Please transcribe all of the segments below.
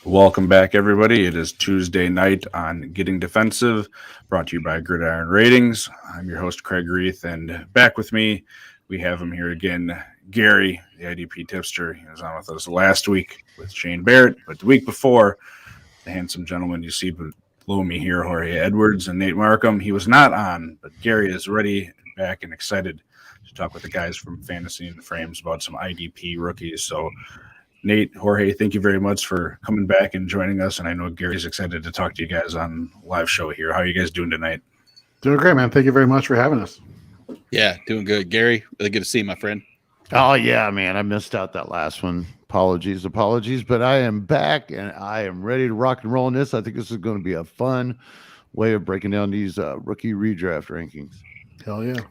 Welcome back, everybody. It is Tuesday night on Getting Defensive, brought to you by Gridiron Ratings. I'm your host, Kraig and back with me, we have him here again, Gary, the IDP tipster. He was on with us last week with Shane Barrett, but the week before, the handsome gentleman you see below me here, Jorge Edwards and Nate Markham, he was not on, but Gary is ready, back, and excited to talk with the guys from Fantasy and Frames about some IDP rookies. So, Nate, Jorge, thank you very much for coming back and joining us. And I know Gary's excited to talk to you guys on live show here. How are you guys doing tonight? Doing great, man. Thank you very much for having us. Yeah, doing good. Gary, really good to see you, my friend. Oh, yeah, man. I missed out that last one. Apologies, but I am back and I am ready to rock and roll in this. I think this is going to be a fun way of breaking down these rookie redraft rankings. Hell yeah.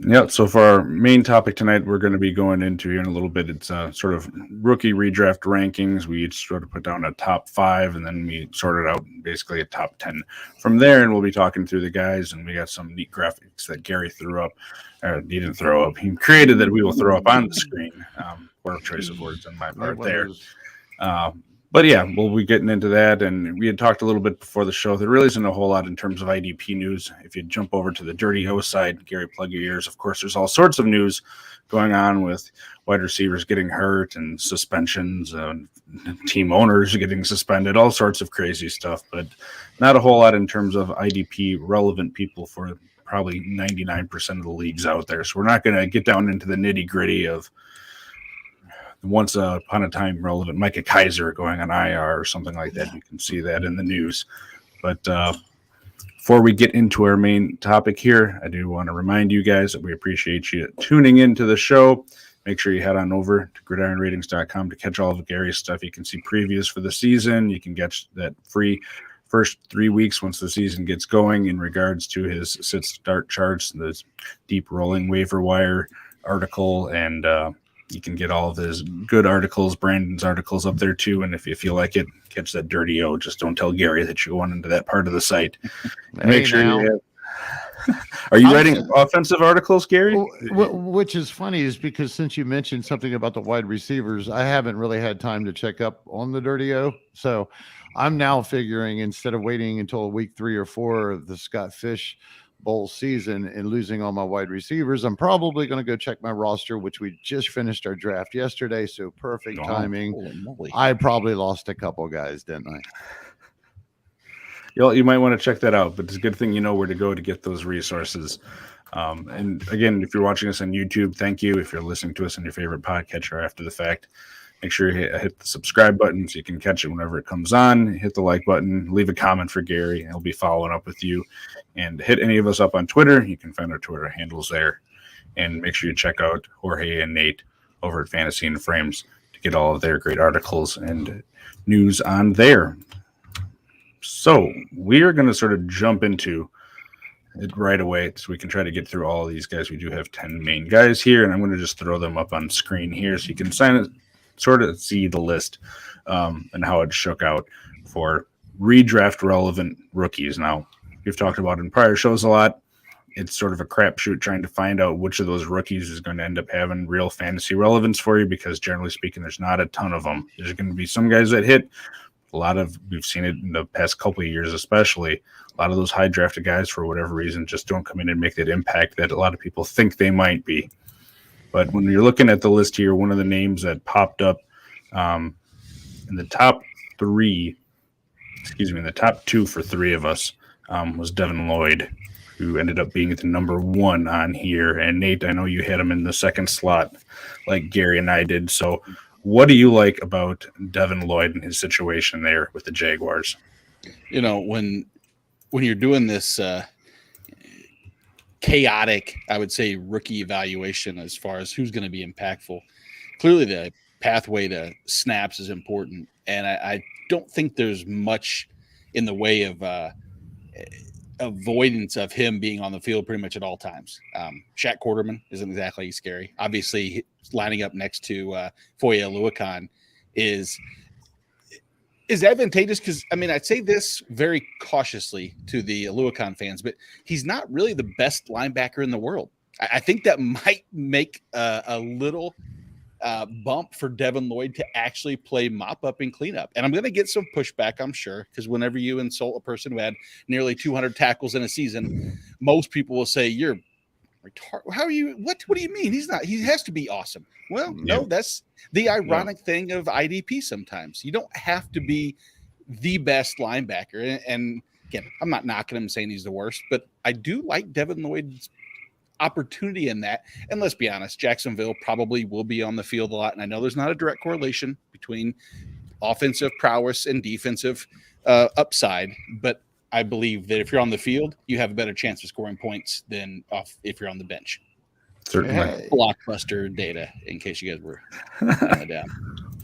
Yep. So for our main topic tonight, we're going to be going into here in a little bit. It's sort of rookie redraft rankings. We each sort of put down a top 5, and then we sorted out basically a top 10 from there. And we'll be talking through the guys, and we got some neat graphics that Gary threw up. Or he didn't throw up. He created that we will throw up on the screen. Poor choice of words on my part there. But yeah, we'll be getting into that. And we had talked a little bit before the show. There really isn't a whole lot in terms of IDP news. If you jump over to the Dirty O side, Gary, plug your ears. Of course, there's all sorts of news going on with wide receivers getting hurt and suspensions, team owners getting suspended, all sorts of crazy stuff. But not a whole lot in terms of IDP relevant people for probably 99% of the leagues out there. So we're not going to get down into the nitty gritty of once upon a time relevant Micah Kaiser going on IR or something like that. You can see that in the news. But before we get into our main topic here, I do want to remind you guys that we appreciate you tuning into the show. Make sure you head on over to gridironratings.com to catch all of Gary's stuff. You can see previews for the season. You can get that free first 3 weeks once the season gets going in regards to his sit-start charts, the deep rolling waiver wire article, and you can get all of his good articles, Brandon's articles up there too. And if you feel like it, catch that Dirty O. Just don't tell Gary that you went into that part of the site. Make sure you have. Are you writing offensive articles, Gary? Which is funny is because since you mentioned something about the wide receivers, I haven't really had time to check up on the Dirty O. So I'm now figuring instead of waiting until week 3 or 4 of the Scott Fish Bowl season and losing all my wide receivers, I'm probably going to go check my roster, which we just finished our draft yesterday. So perfect timing. I probably lost a couple guys, didn't I? You might want to check that out, but it's a good thing you know where to go to get those resources. And again, if you're watching us on YouTube, thank you. If you're listening to us on your favorite podcatcher after the fact, make sure you hit the subscribe button so you can catch it whenever it comes on. Hit the like button, leave a comment for Gary, and he'll be following up with you. And hit any of us up on Twitter. You can find our Twitter handles there. And make sure you check out Jorge and Nate over at Fantasy and Frames to get all of their great articles and news on there. So we are going to sort of jump into it right away so we can try to get through all of these guys. We do have 10 main guys here, and I'm going to just throw them up on screen here so you can sort of see the list and how it shook out for redraft relevant rookies. Now, we've talked about in prior shows a lot. It's sort of a crapshoot trying to find out which of those rookies is going to end up having real fantasy relevance for you because generally speaking, there's not a ton of them. There's going to be some guys that hit. We've seen it in the past couple of years, especially a lot of those high drafted guys for whatever reason just don't come in and make that impact that a lot of people think they might be. But when you're looking at the list here, one of the names that popped up in the top 2 for 3 of us was Devin Lloyd, who ended up being the number 1 on here. And Nate, I know you had him in the second slot like Gary and I did. So what do you like about Devin Lloyd and his situation there with the Jaguars? You know, when you're doing this chaotic, I would say, rookie evaluation as far as who's going to be impactful, clearly the pathway to snaps is important. And I don't think there's much in the way of avoidance of him being on the field pretty much at all times. Shaq Quarterman isn't exactly scary. Obviously, lining up next to Foye Oluokun is advantageous because, I mean, I'd say this very cautiously to the Oluokun fans, but he's not really the best linebacker in the world. I think that might make a little bump for Devin Lloyd to actually play mop up and clean up. And I'm going to get some pushback, I'm sure, because whenever you insult a person who had nearly 200 tackles in a season, most people will say, you're retarded. How are you? What do you mean? He's not. He has to be awesome. Well, no, that's the ironic thing of IDP sometimes. You don't have to be the best linebacker. And again, I'm not knocking him saying he's the worst, but I do like Devin Lloyd's opportunity in that. And let's be honest, Jacksonville probably will be on the field a lot. And I know there's not a direct correlation between offensive prowess and defensive upside, but I believe that if you're on the field, you have a better chance of scoring points than if you're on the bench. Certainly. Blockbuster data, in case you guys were down.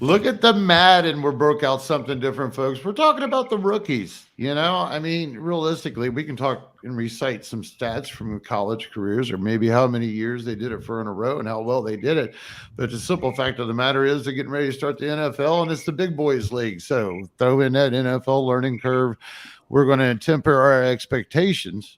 Look at the Madden. We broke out something different, folks. We're talking about the rookies. I mean, realistically, we can talk and recite some stats from college careers or maybe how many years they did it for in a row and how well they did it. But the simple fact of the matter is they're getting ready to start the NFL, and it's the big boys league. So throw in that NFL learning curve. We're going to temper our expectations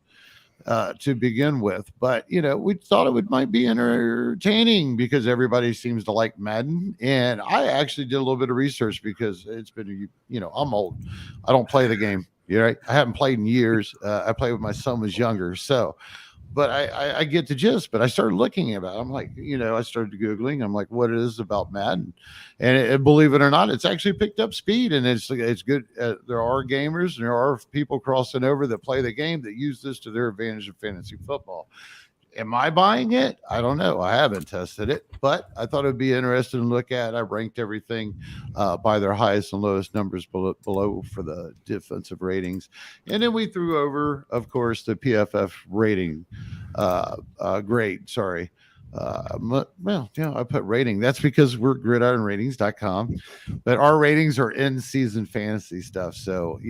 to begin with. But, we thought it might be entertaining because everybody seems to like Madden. And I actually did a little bit of research because it's been, I'm old. I don't play the game. I haven't played in years. I played when my son was younger. So, but I get the gist. But I started looking at it. I'm like, I started Googling. I'm like, what it is about Madden? And believe it or not, it's actually picked up speed, and it's good. There are gamers, and there are people crossing over that play the game that use this to their advantage in fantasy football. Am I buying it? I don't know. I haven't tested it, but I thought it'd be interesting to look at. I ranked everything by their highest and lowest numbers below for the defensive ratings. And then we threw over, of course, the PFF rating grade. Sorry. I put rating. That's because we're gridironratings.com, but our ratings are in-season fantasy stuff. So,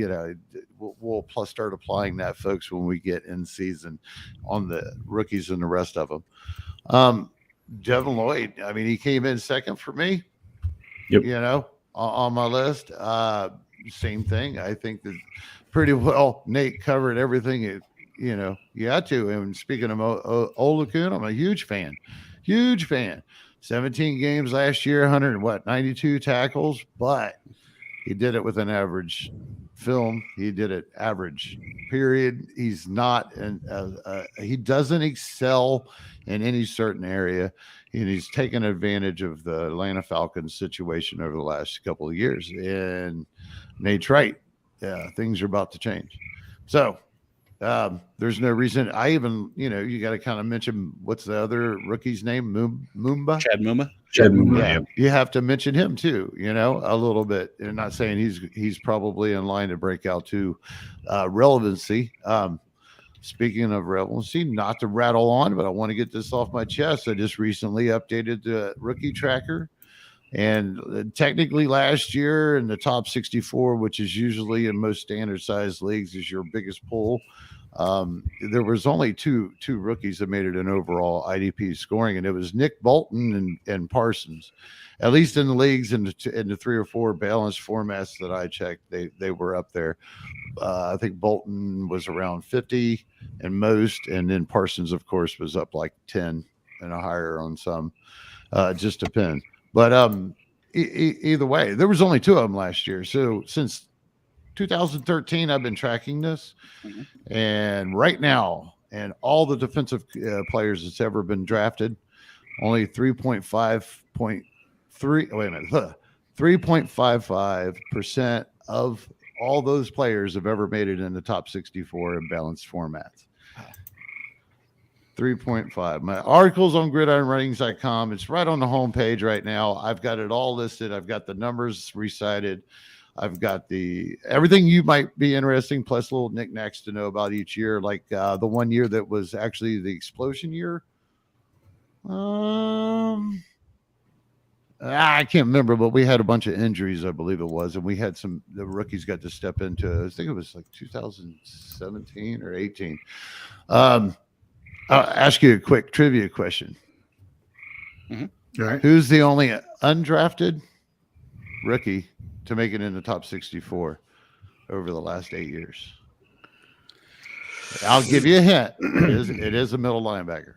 we'll start applying that, folks, when we get in season on the rookies and the rest of them. Devin Lloyd, I mean, he came in second for me. Yep. On my list. Same thing. I think that pretty well Nate covered everything. You had to. And speaking of Olakun, I'm a huge fan. 17 games last year, 92 tackles, but he did it with an average film. He did it average, period. He's not, he doesn't excel in any certain area. And he's taken advantage of the Atlanta Falcons situation over the last couple of years. And Nate's right. Yeah, things are about to change. So, there's no reason. I even, you got to kind of mention what's the other rookie's name? Mumba? Chad Muma. Yeah, you have to mention him too, a little bit. And not saying he's probably in line to break out to relevancy. Speaking of relevancy, not to rattle on, but I want to get this off my chest. I just recently updated the rookie tracker. And technically last year in the top 64, which is usually in most standard size leagues is your biggest pool, there was only two rookies that made it an overall IDP scoring, and it was Nick Bolton and Parsons. At least in the leagues in the 3 or 4 balanced formats that I checked, they were up there. I think Bolton was around 50 and most, and then Parsons, of course, was up like 10 and a higher on some. Just depends. But either way, there was only 2 of them last year. So since 2013, I've been tracking this. Mm-hmm. And right now, and all the defensive players that's ever been drafted, only 3.55% of all those players have ever made it in the top 64 in balanced formats. 3.5. My article's on gridironratings.com. It's right on the homepage right now. I've got it all listed. I've got the numbers recited. I've got everything you might be interesting, plus little knickknacks to know about each year, like the one year that was actually the explosion year. I can't remember, but we had a bunch of injuries, I believe it was, and we had the rookies got to step into, I think it was like 2017 or 18. I'll ask you a quick trivia question. Mm-hmm. All right. Who's the only undrafted rookie to make it in the top 64 over the last 8 years? I'll give you a hint. It is a middle linebacker.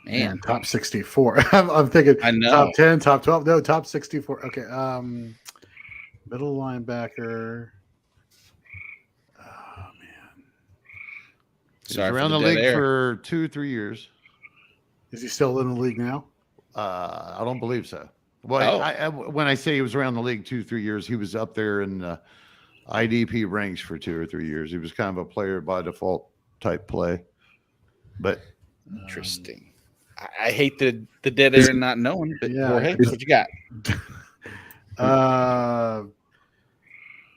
Man, top 64. I'm thinking I know. top 10, top 12. No, top 64. Okay. Middle linebacker. Oh man, He's Sorry around for the the dead league air. for 2-3 years. is he still in the league now? I don't believe so. Well, Oh. when I say he was around the league 2-3 years, he was up there in IDP ranks for 2 or 3 years. He was kind of a player by default type play. But Interesting. I hate the dead air and not knowing, but Yeah, Jorge, what you got?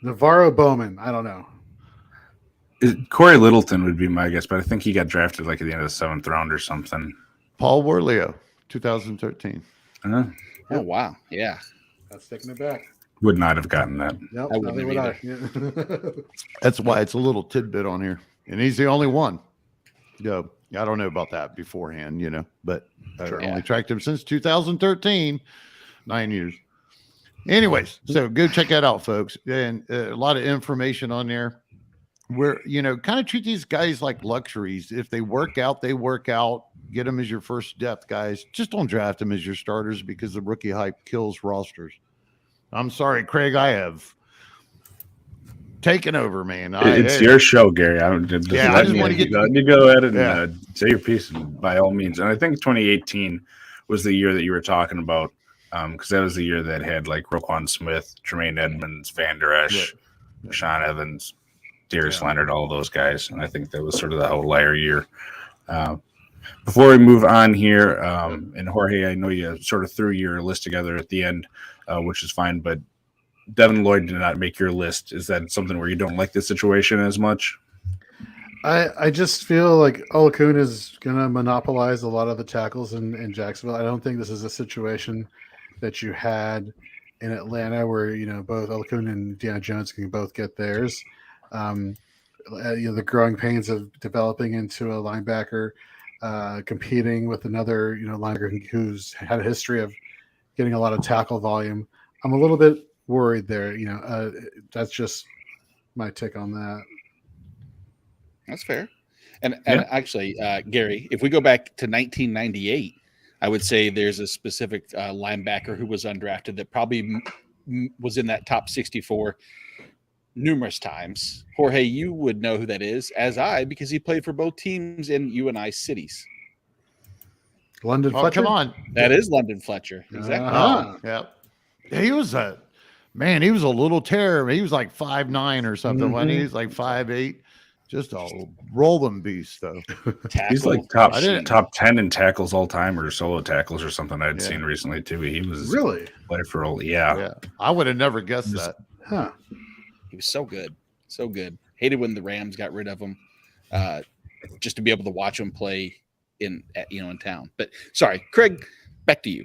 Navarro Bowman. I don't know. Corey Littleton would be my guess, but I think he got drafted like at the end of the 7th round or something. Paul Warleo, 2013. Oh wow, yeah. That's taking it back. Would not have gotten that. Nope, I wouldn't neither have would I. Yeah. That's why it's a little tidbit on here. And he's the only one. Yeah, I don't know about that beforehand, but I've only tracked him since 2013, 9 years. Anyways, so go check that out, folks. And a lot of information on there. Where, kind of treat these guys like luxuries. If they work out, they work out. Get them as your first depth guys. Just don't draft them as your starters because the rookie hype kills rosters. I'm sorry, Kraig. I have taken over, man. It's your show, Gary. I just want to go ahead and say your piece by all means. And I think 2018 was the year that you were talking about because that was the year that had like Roquan Smith, Tremaine Edmonds, Van Der Esch, Sean Evans, Darius Leonard, all those guys. And I think that was sort of the outlier year. Before we move on here, and Jorge, I know you sort of threw your list together at the end, which is fine, but Devin Lloyd did not make your list. Is that something where you don't like the situation as much? I just feel like Olakun is going to monopolize a lot of the tackles in Jacksonville. I don't think this is a situation that you had in Atlanta where, both Olakun and Deanna Jones can both get theirs. The growing pains of developing into a linebacker, competing with another, linebacker who's had a history of getting a lot of tackle volume. I'm a little bit worried there. That's just my take on that. That's fair. And actually, Gary, if we go back to 1998, I would say there's a specific linebacker who was undrafted that probably was in that top 64 numerous times. Jorge, you would know who that is, as I, because he played for both teams in UNI cities. London Fletcher? Come on. That is London Fletcher. Exactly. Yeah. He was a little terror. He was like 5'9" or something. When he was like 5'8", just a rolling beast, though. He's like top 10 in tackles all time or solo tackles or something I'd seen recently too. He was really played for all. Yeah. I would have never guessed that. Huh. He was so good. So good. Hated when the Rams got rid of him. Just to be able to watch him play in town. But sorry, Kraig, back to you.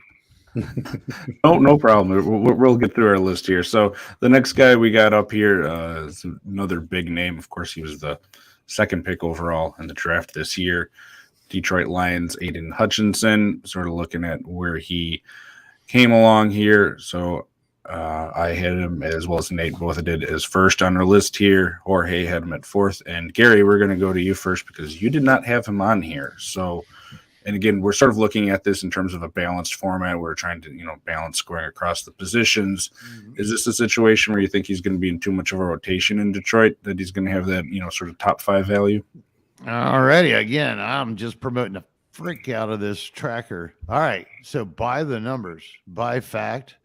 No problem. We'll get through our list here. So the next guy we got up here is another big name. Of course, he was the second pick overall in the draft this year. Detroit Lions, Aidan Hutchinson, sort of looking at where he came along here. So I had him, as well as Nate, both did, as first on our list here. Jorge had him at 4th. And Gary, we're going to go to you first because you did not have him on here. So, and again, we're sort of looking at this in terms of a balanced format. We're trying to, balance scoring across the positions. Mm-hmm. Is this a situation where you think he's going to be in too much of a rotation in Detroit, that he's going to have that, sort of top 5 value? Alrighty. Again, I'm just promoting the freak out of this tracker. All right. So by the numbers, by fact,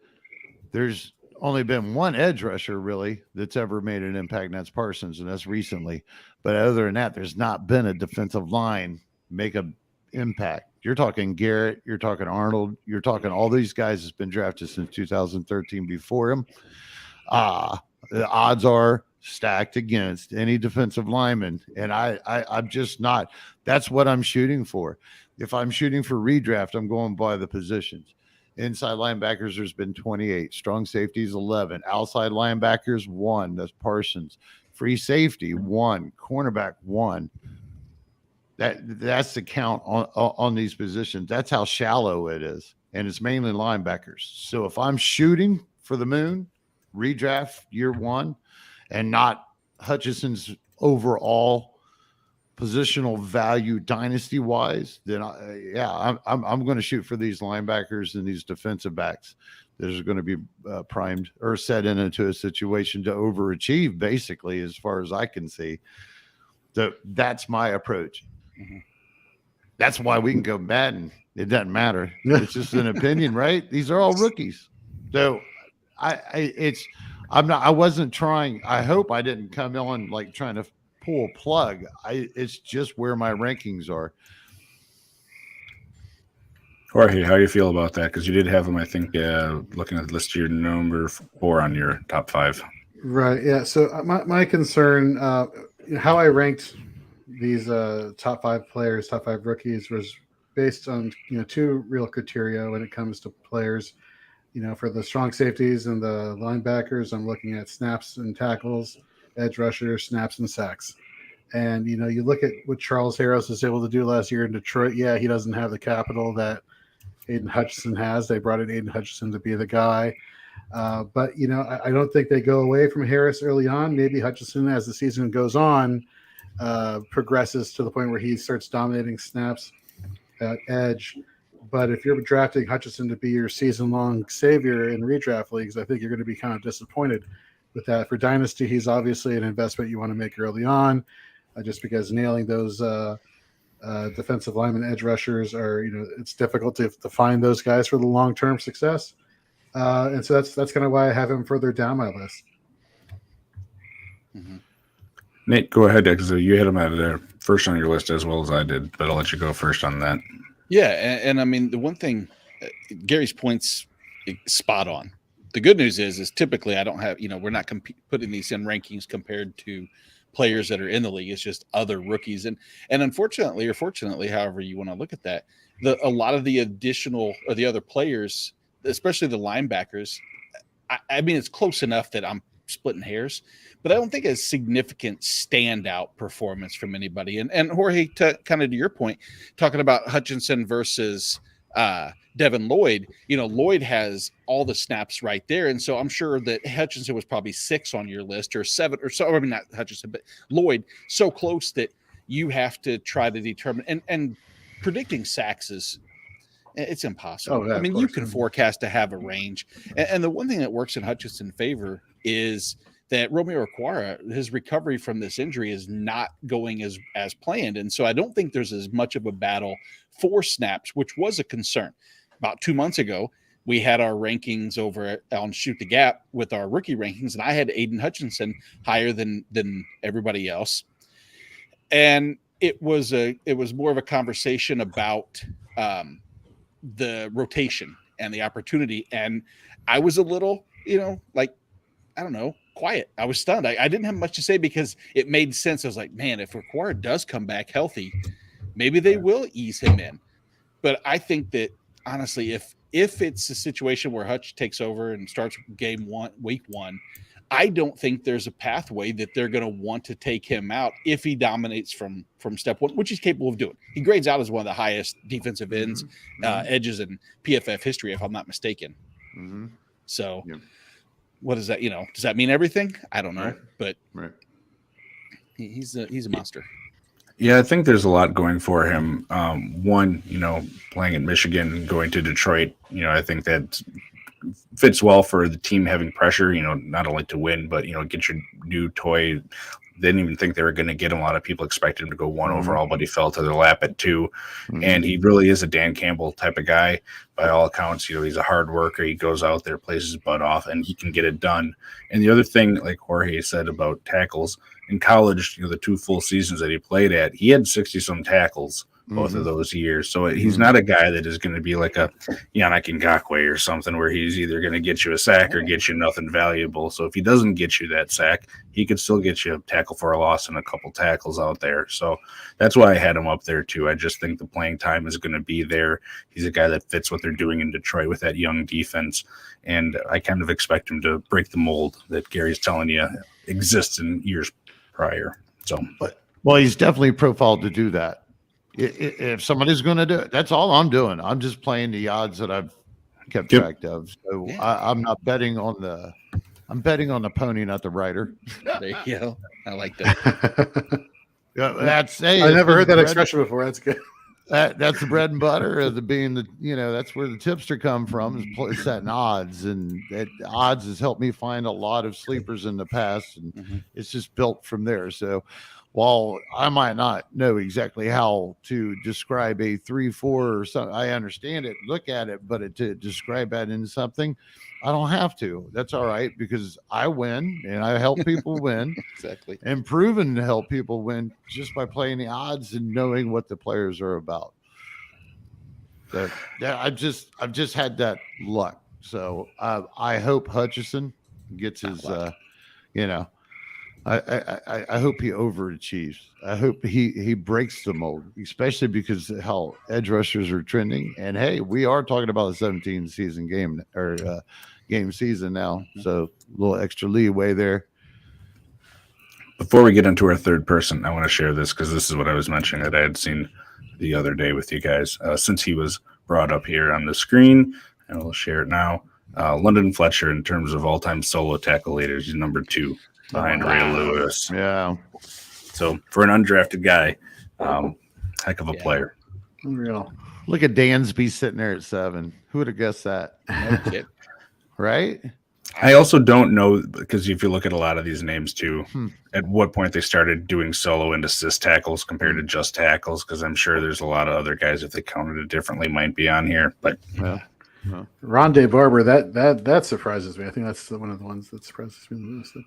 there's only been one edge rusher really that's ever made an impact, and that's Parsons, and that's recently. But other than that, there's not been a defensive line make a impact. You're talking Garrett, you're talking Arnold, you're talking all these guys that's been drafted since 2013 before him. The odds are stacked against any defensive lineman, and I'm just not. That's what I'm shooting for. If I'm shooting for redraft, I'm going by the positions. Inside linebackers, there's been 28. Strong safeties, 11. Outside linebackers, 1. That's Parsons. Free safety, 1. Cornerback, 1. That's the count on these positions. That's how shallow it is, and it's mainly linebackers. So if I'm shooting for the moon, redraft year 1, and not Hutchinson's overall positional value dynasty wise, then I'm going to shoot for these linebackers and these defensive backs that are going to be primed or set into a situation to overachieve, basically, as far as I can see. So that's my approach. Mm-hmm. That's why we can go Madden. It doesn't matter. It's just an opinion, right? These are all rookies. So I wasn't trying. I hope I didn't come on like trying to pull a plug. It's just where my rankings are. Jorge, how do you feel about that? Because you did have them, I think, looking at the list, you're number 4 on your top 5. Right. Yeah. So my concern, how I ranked these top 5 players, top 5 rookies, was based on 2 real criteria when it comes to players. For the strong safeties and the linebackers, I'm looking at snaps and tackles, edge rushers, snaps and sacks. And you look at what Charles Harris was able to do last year in Detroit. Yeah, he doesn't have the capital that Aidan Hutchinson has. They brought in Aidan Hutchinson to be the guy. But I don't think they go away from Harris early on. Maybe Hutchinson, as the season goes on, progresses to the point where he starts dominating snaps at edge. But if you're drafting Hutchinson to be your season-long savior in redraft leagues, I think you're going to be kind of disappointed with that. For Dynasty, he's obviously an investment you want to make early on, just because nailing those defensive lineman edge rushers are, it's difficult to find those guys for the long-term success. And so that's kind of why I have him further down my list. Mm-hmm. Nate, go ahead, because you had him at first on your list as well as I did, but I'll let you go first on that. Yeah, and I mean, the one thing, Gary's point's spot on. The good news is typically I don't have, we're not putting these in rankings compared to players that are in the league. It's just other rookies. And unfortunately, or fortunately, however you want to look at that, a lot of the additional or the other players, especially the linebackers, I mean, it's close enough that I'm splitting hairs, but I don't think a significant standout performance from anybody. And Jorge, kind of to your point, talking about Hutchinson versus Devin Lloyd, Lloyd has all the snaps right there. And so I'm sure that Hutchinson was probably 6 on your list or 7 or so. I mean, not Hutchinson, but Lloyd, so close that you have to try to determine and predicting sacks it's impossible. Oh, yeah, I mean, you can forecast to have a range. And the one thing that works in Hutchinson's favor is that Romeo Okwara, his recovery from this injury is not going as planned. And so I don't think there's as much of a battle for snaps, which was a concern. About 2 months ago, we had our rankings over on Shoot the Gap with our rookie rankings, and I had Aidan Hutchinson higher than everybody else. And it was more of a conversation about the rotation and the opportunity. And I was a little, quiet. I was stunned. I didn't have much to say because it made sense. I was like, man, if Okwara does come back healthy, maybe they will ease him in. But I think that honestly, if it's a situation where Hutch takes over and starts week 1, I don't think there's a pathway that they're going to want to take him out if he dominates from step 1, which he's capable of doing. He grades out as one of the highest defensive ends, edges in PFF history, if I'm not mistaken. Mm-hmm. So what does that, does that mean everything? I don't know, right. But right. He's a monster. Yeah, I think there's a lot going for him. One, playing in Michigan, going to Detroit, I think that fits well for the team having pressure, not only to win, but, get your new toy. They didn't even think they were going to get him. A lot of people expected him to go 1 overall, but he fell to their lap at 2. Mm-hmm. And he really is a Dan Campbell type of guy. By all accounts, he's a hard worker. He goes out there, plays his butt off, and he can get it done. And the other thing, like Jorge said about tackles, in college, the 2 full seasons that he played at, he had 60-some tackles both of those years. So he's not a guy that is going to be like a Yannick Ngakoue or something where he's either going to get you a sack or get you nothing valuable. So if he doesn't get you that sack, he could still get you a tackle for a loss and a couple tackles out there. So that's why I had him up there too. I just think the playing time is going to be there. He's a guy that fits what they're doing in Detroit with that young defense. And I kind of expect him to break the mold that Gary's telling you exists in years prior. Well, he's definitely profiled to do that. If somebody's going to do it, that's all I'm doing. I'm just playing the odds that I've kept track of. So I'm not betting on I'm betting on the pony, not the rider. There you go. I like that. That's I never heard that expression before. That's good. That's the bread and butter of that's where the tipster come from is setting odds, and odds has helped me find a lot of sleepers in the past, and it's just built from there. So while I might not know exactly how to describe a 3-4 or something, I understand it, look at it, but to describe that into something, I don't have to. That's all right, because I win and I help people win. Exactly. And proven to help people win just by playing the odds and knowing what the players are about. So yeah, I've just had that luck. So I hope Hutchinson gets his I hope he overachieves. I hope he breaks the mold, especially because of how edge rushers are trending. And hey, we are talking about a 17 season game or game season now, so a little extra leeway there. Before we get into our third person, I want to share this because this is what I was mentioning that I had seen the other day with you guys. Since he was brought up here on the screen, and we'll share it now. London Fletcher, in terms of all-time solo tackle leaders, he's number 2 behind Ray Lewis. Yeah. So for an undrafted guy, heck of a player. Unreal. Look at Dansby sitting there at 7. Who would have guessed that? Right? I also don't know, because if you look at a lot of these names too, at what point they started doing solo and assist tackles compared to just tackles, because I'm sure there's a lot of other guys, if they counted it differently, might be on here. But Rondé Barber, that surprises me. I think that's one of the ones that surprises me the most.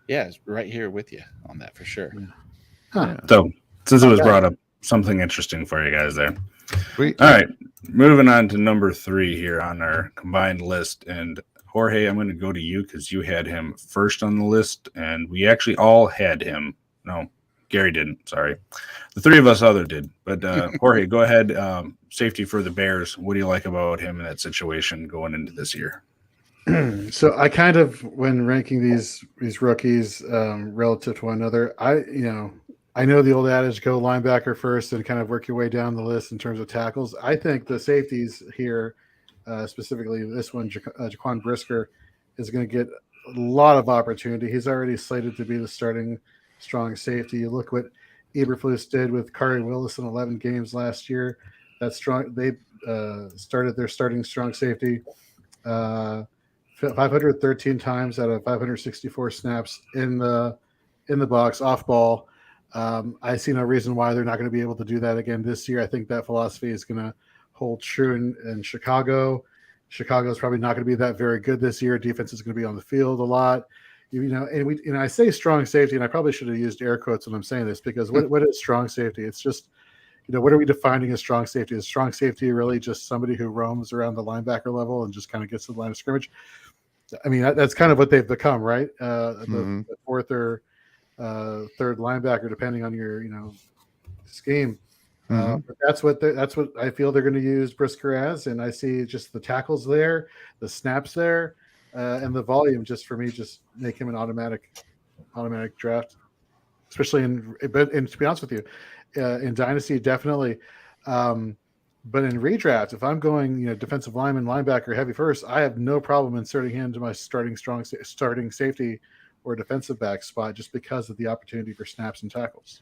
It's right here with you on that for sure. So since it was brought up, something interesting for you guys there. Sweet. All right, moving on to number 3 here on our combined list. And Jorge, I'm going to go to you because you had him first on the list, and we actually all had him. No, Gary didn't. Sorry. The 3 of us other did. But Jorge, go ahead. Safety for the Bears. What do you like about him in that situation going into this year? So I kind of, when ranking these rookies relative to one another, I know the old adage, go linebacker first and kind of work your way down the list in terms of tackles. I think the safeties here, specifically this one, Jaquan Brisker, is going to get a lot of opportunity. He's already slated to be the starting strong safety. You look what Eberflus did with Kari Willis in 11 games last year. That's strong. They started their starting strong safety 513 times out of 564 snaps in the box off ball. I see no reason why they're not going to be able to do that again this year. I think that philosophy is going to hold true in Chicago. Chicago is probably not going to be that very good this year. Defense is going to be on the field a lot. And I say strong safety, and I probably should have used air quotes when I'm saying this, because what is strong safety? It's just, what are we defining as strong safety? Is strong safety really just somebody who roams around the linebacker level and just kind of gets to the line of scrimmage? I mean, that's kind of what they've become, right? The fourth or third linebacker, depending on your scheme. But that's what I feel they're going to use Brisker as, and I see just the tackles there, the snaps there, and the volume. Just for me, just make him an automatic draft, especially and to be honest with you, in Dynasty definitely. But in redraft, if I'm going, defensive lineman, linebacker, heavy first, I have no problem inserting him into my starting safety or defensive back spot just because of the opportunity for snaps and tackles.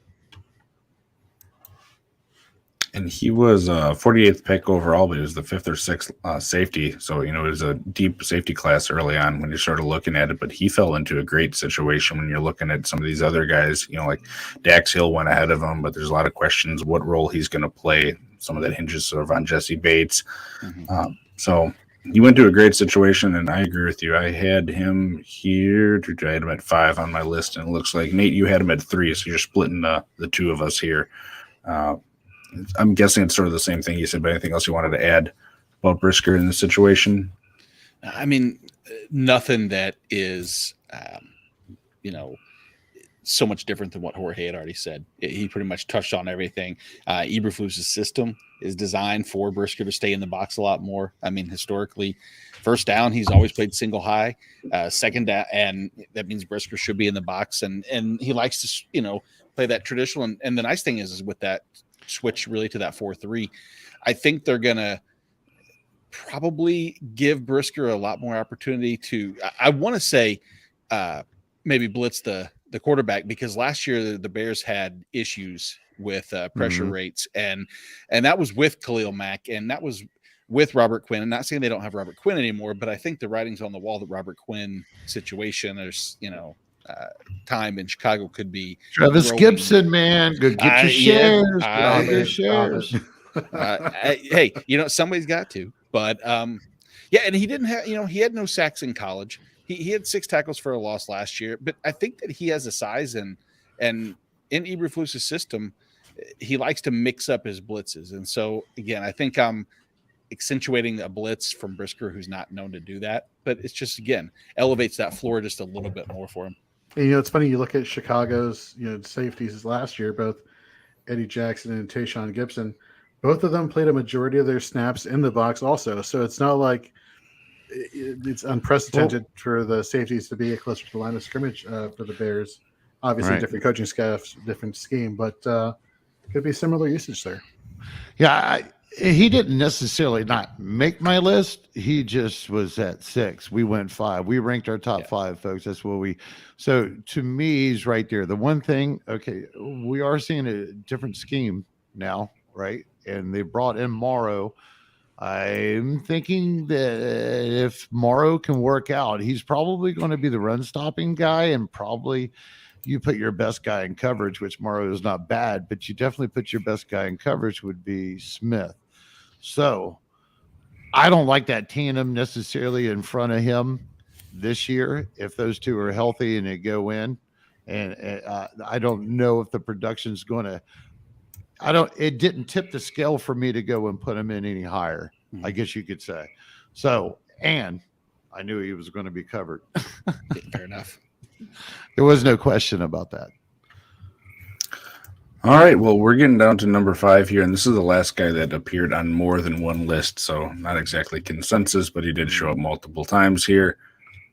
And he was 48th pick overall, but he was the 5th or 6th safety. So, it was a deep safety class early on when you're sort of looking at it. But he fell into a great situation when you're looking at some of these other guys. Like Dax Hill went ahead of him, but there's a lot of questions what role he's going to play. Some of that hinges sort of on Jesse Bates. So he went to a great situation, and I agree with you. I had him here. I had him at 5 on my list, and it looks like, Nate, you had him at 3, so you're splitting the 2 of us here. I'm guessing it's sort of the same thing you said, but anything else you wanted to add about Brisker in this situation? I mean, nothing that is, so much different than what Jorge had already said. He pretty much touched on everything. Eberflus's system is designed for Brisker to stay in the box a lot more. I mean, historically, first down, he's always played single high. Second down, and that means Brisker should be in the box. And he likes to, play that traditional. And the nice thing is with that switch really to that 4-3, I think they're going to probably give Brisker a lot more opportunity to, I want to say, maybe blitz the the quarterback, because last year the Bears had issues with pressure rates, and that was with Khalil Mack, and that was with Robert Quinn. I'm not saying they don't have Robert Quinn anymore, but I think the writing's on the wall that Robert Quinn situation, there's time in Chicago could be Travis growing. Gibson, man, go get your shares. Yeah, Get your shares. Hey, somebody's got to, but yeah, and he didn't have, he had no sacks in college. He had 6 tackles for a loss last year, but I think that he has a size, and in Eberflus's system, he likes to mix up his blitzes. And so again, I think I'm accentuating a blitz from Brisker, who's not known to do that, but it's just, again, elevates that floor just a little bit more for him. And, it's funny, you look at Chicago's, safeties last year, both Eddie Jackson and Tayshaun Gibson, both of them played a majority of their snaps in the box also. So it's not like it's unprecedented for the safeties to be closer to the line of scrimmage for the Bears. Obviously, different coaching staffs, different scheme, but could be similar usage there. Yeah, he didn't necessarily not make my list. He just was at 6. We went 5. We ranked our top 5, folks. That's what so to me, he's right there. The one thing, okay, we are seeing a different scheme now, right? And they brought in Morrow. I'm thinking that if Morrow can work out, he's probably going to be the run stopping guy, and probably you put your best guy in coverage, which Morrow is not bad, but you definitely put your best guy in coverage would be Smith. So I don't like that tandem necessarily in front of him this year. If those two are healthy and they go in, and I don't know if the production's going to, it didn't tip the scale for me to go and put him in any higher, I guess you could say. So, and I knew he was going to be covered. Fair enough. There was no question about that. All right, well, we're getting down to number 5 here, and this is the last guy that appeared on more than one list, so not exactly consensus, but he did show up multiple times here,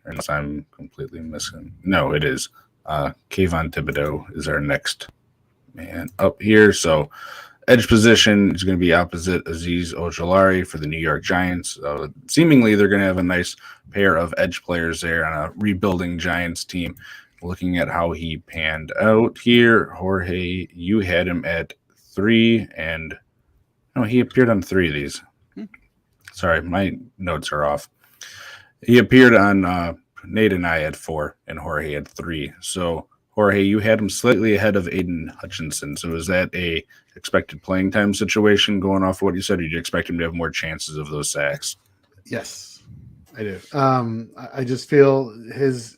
unless I'm completely missing. No, it is. Kayvon Thibodeaux is our next man up here, so edge position is going to be opposite Azeez Ojulari for the New York Giants. Seemingly, they're going to have a nice pair of edge players there on a rebuilding Giants team. Looking at how he panned out here, Jorge, you had him at 3, and no, he appeared on 3 of these. Sorry, my notes are off. He appeared on Nate and I at 4, and Jorge had 3. So, Jorge, you had him slightly ahead of Aidan Hutchinson. So, is that a expected playing time situation going off of what you said, or did you expect him to have more chances of those sacks? Yes. I do. I just feel his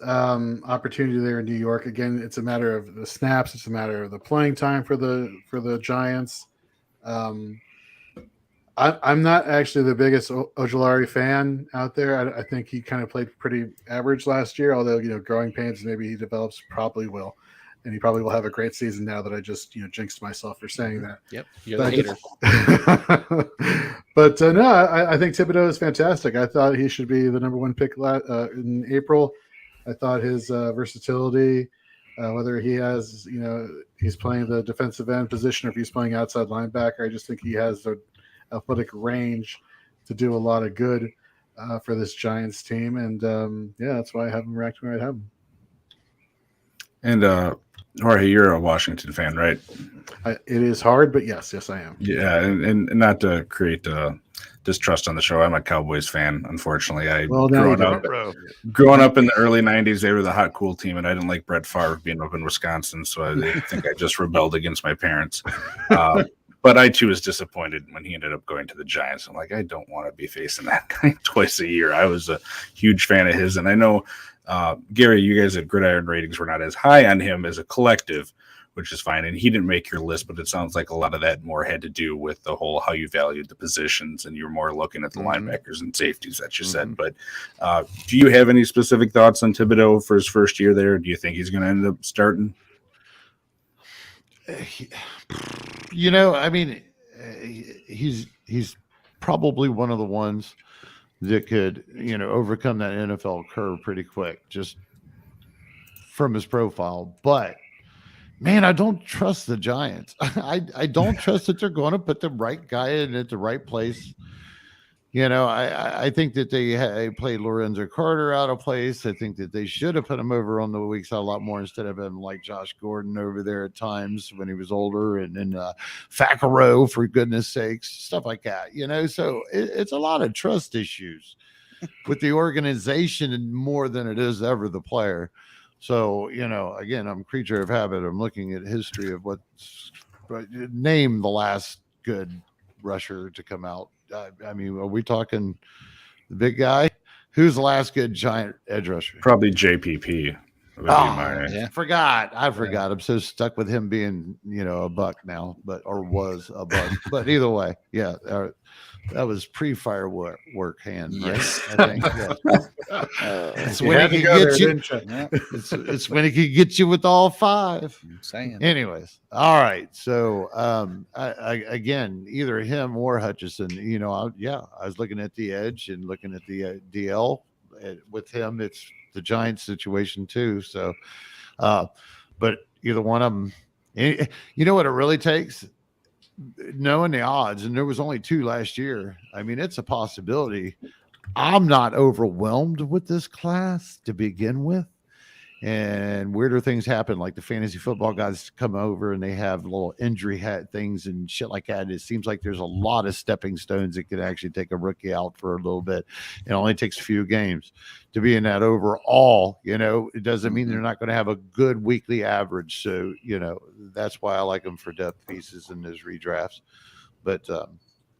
opportunity there in New York. Again, it's a matter of the snaps. It's a matter of the playing time for the Giants. I'm not actually the biggest Ojulari fan out there. I think he kind of played pretty average last year. Although growing pains, maybe he develops. Probably will, and he probably will have a great season now that I just jinxed myself for saying that. Yep, you're the hater. But no, I think Thibodeaux is fantastic. I thought he should be the number 1 pick in April. I thought his versatility, whether he has, he's playing the defensive end position or if he's playing outside linebacker, I just think he has the athletic range to do a lot of good for this Giants team. And that's why I have him ranked where I have him. And Jorge, you're a Washington fan, right? It is hard, but yes, I am. Yeah, and not to create distrust on the show, I'm a Cowboys fan. Unfortunately, growing up in the early '90s, they were the hot, cool team, and I didn't like Brett Favre being up in Wisconsin, so I think I just rebelled against my parents. But I too was disappointed when he ended up going to the Giants. I'm like, I don't want to be facing that guy twice a year. I was a huge fan of his, and I know. Gary, you guys at Gridiron Ratings were not as high on him as a collective, which is fine. And he didn't make your list, but it sounds like a lot of that more had to do with the whole how you valued the positions, and you were more looking at the linebackers and safeties that you said. But do you have any specific thoughts on Thibodeaux for his first year there? Do you think he's going to end up starting? I mean, he's probably one of the ones that could, overcome that NFL curve pretty quick, just from his profile. But man, I don't trust the Giants. I don't trust that they're going to put the right guy in at the right place I think that they played Lorenzo Carter out of place. I think that they should have put him over on the weak side a lot more instead of him like Josh Gordon over there at times when he was older, and then Facaro, for goodness sakes, stuff like that. So it's a lot of trust issues with the organization and more than it is ever the player. So, again, I'm a creature of habit. I'm looking at history of name the last good rusher to come out. I mean, are we talking the big guy? Who's the last good Giant edge rusher? Probably JPP. I forgot. I'm so stuck with him being, a buck now, was a buck. But either way, yeah, that was pre-firework hand, right? Yes. I think. Yeah. It's when he can get you. It's when he can get you with all five. I'm saying. Anyways, all right. So, again, either him or Hutchinson. I was looking at the edge and looking at the DL. With him, it's the Giants situation too. So, but either one of them. You know what it really takes? Knowing the odds, and there was only 2 last year. I mean, it's a possibility. I'm not overwhelmed with this class to begin with, and weirder things happen, like the fantasy football guys come over and they have little injury things and shit like that. It seems like there's a lot of stepping stones that could actually take a rookie out for a little bit. It only takes a few games to be in that overall. It doesn't mean they're not going to have a good weekly average. So, that's why I like them for depth pieces in those redrafts. But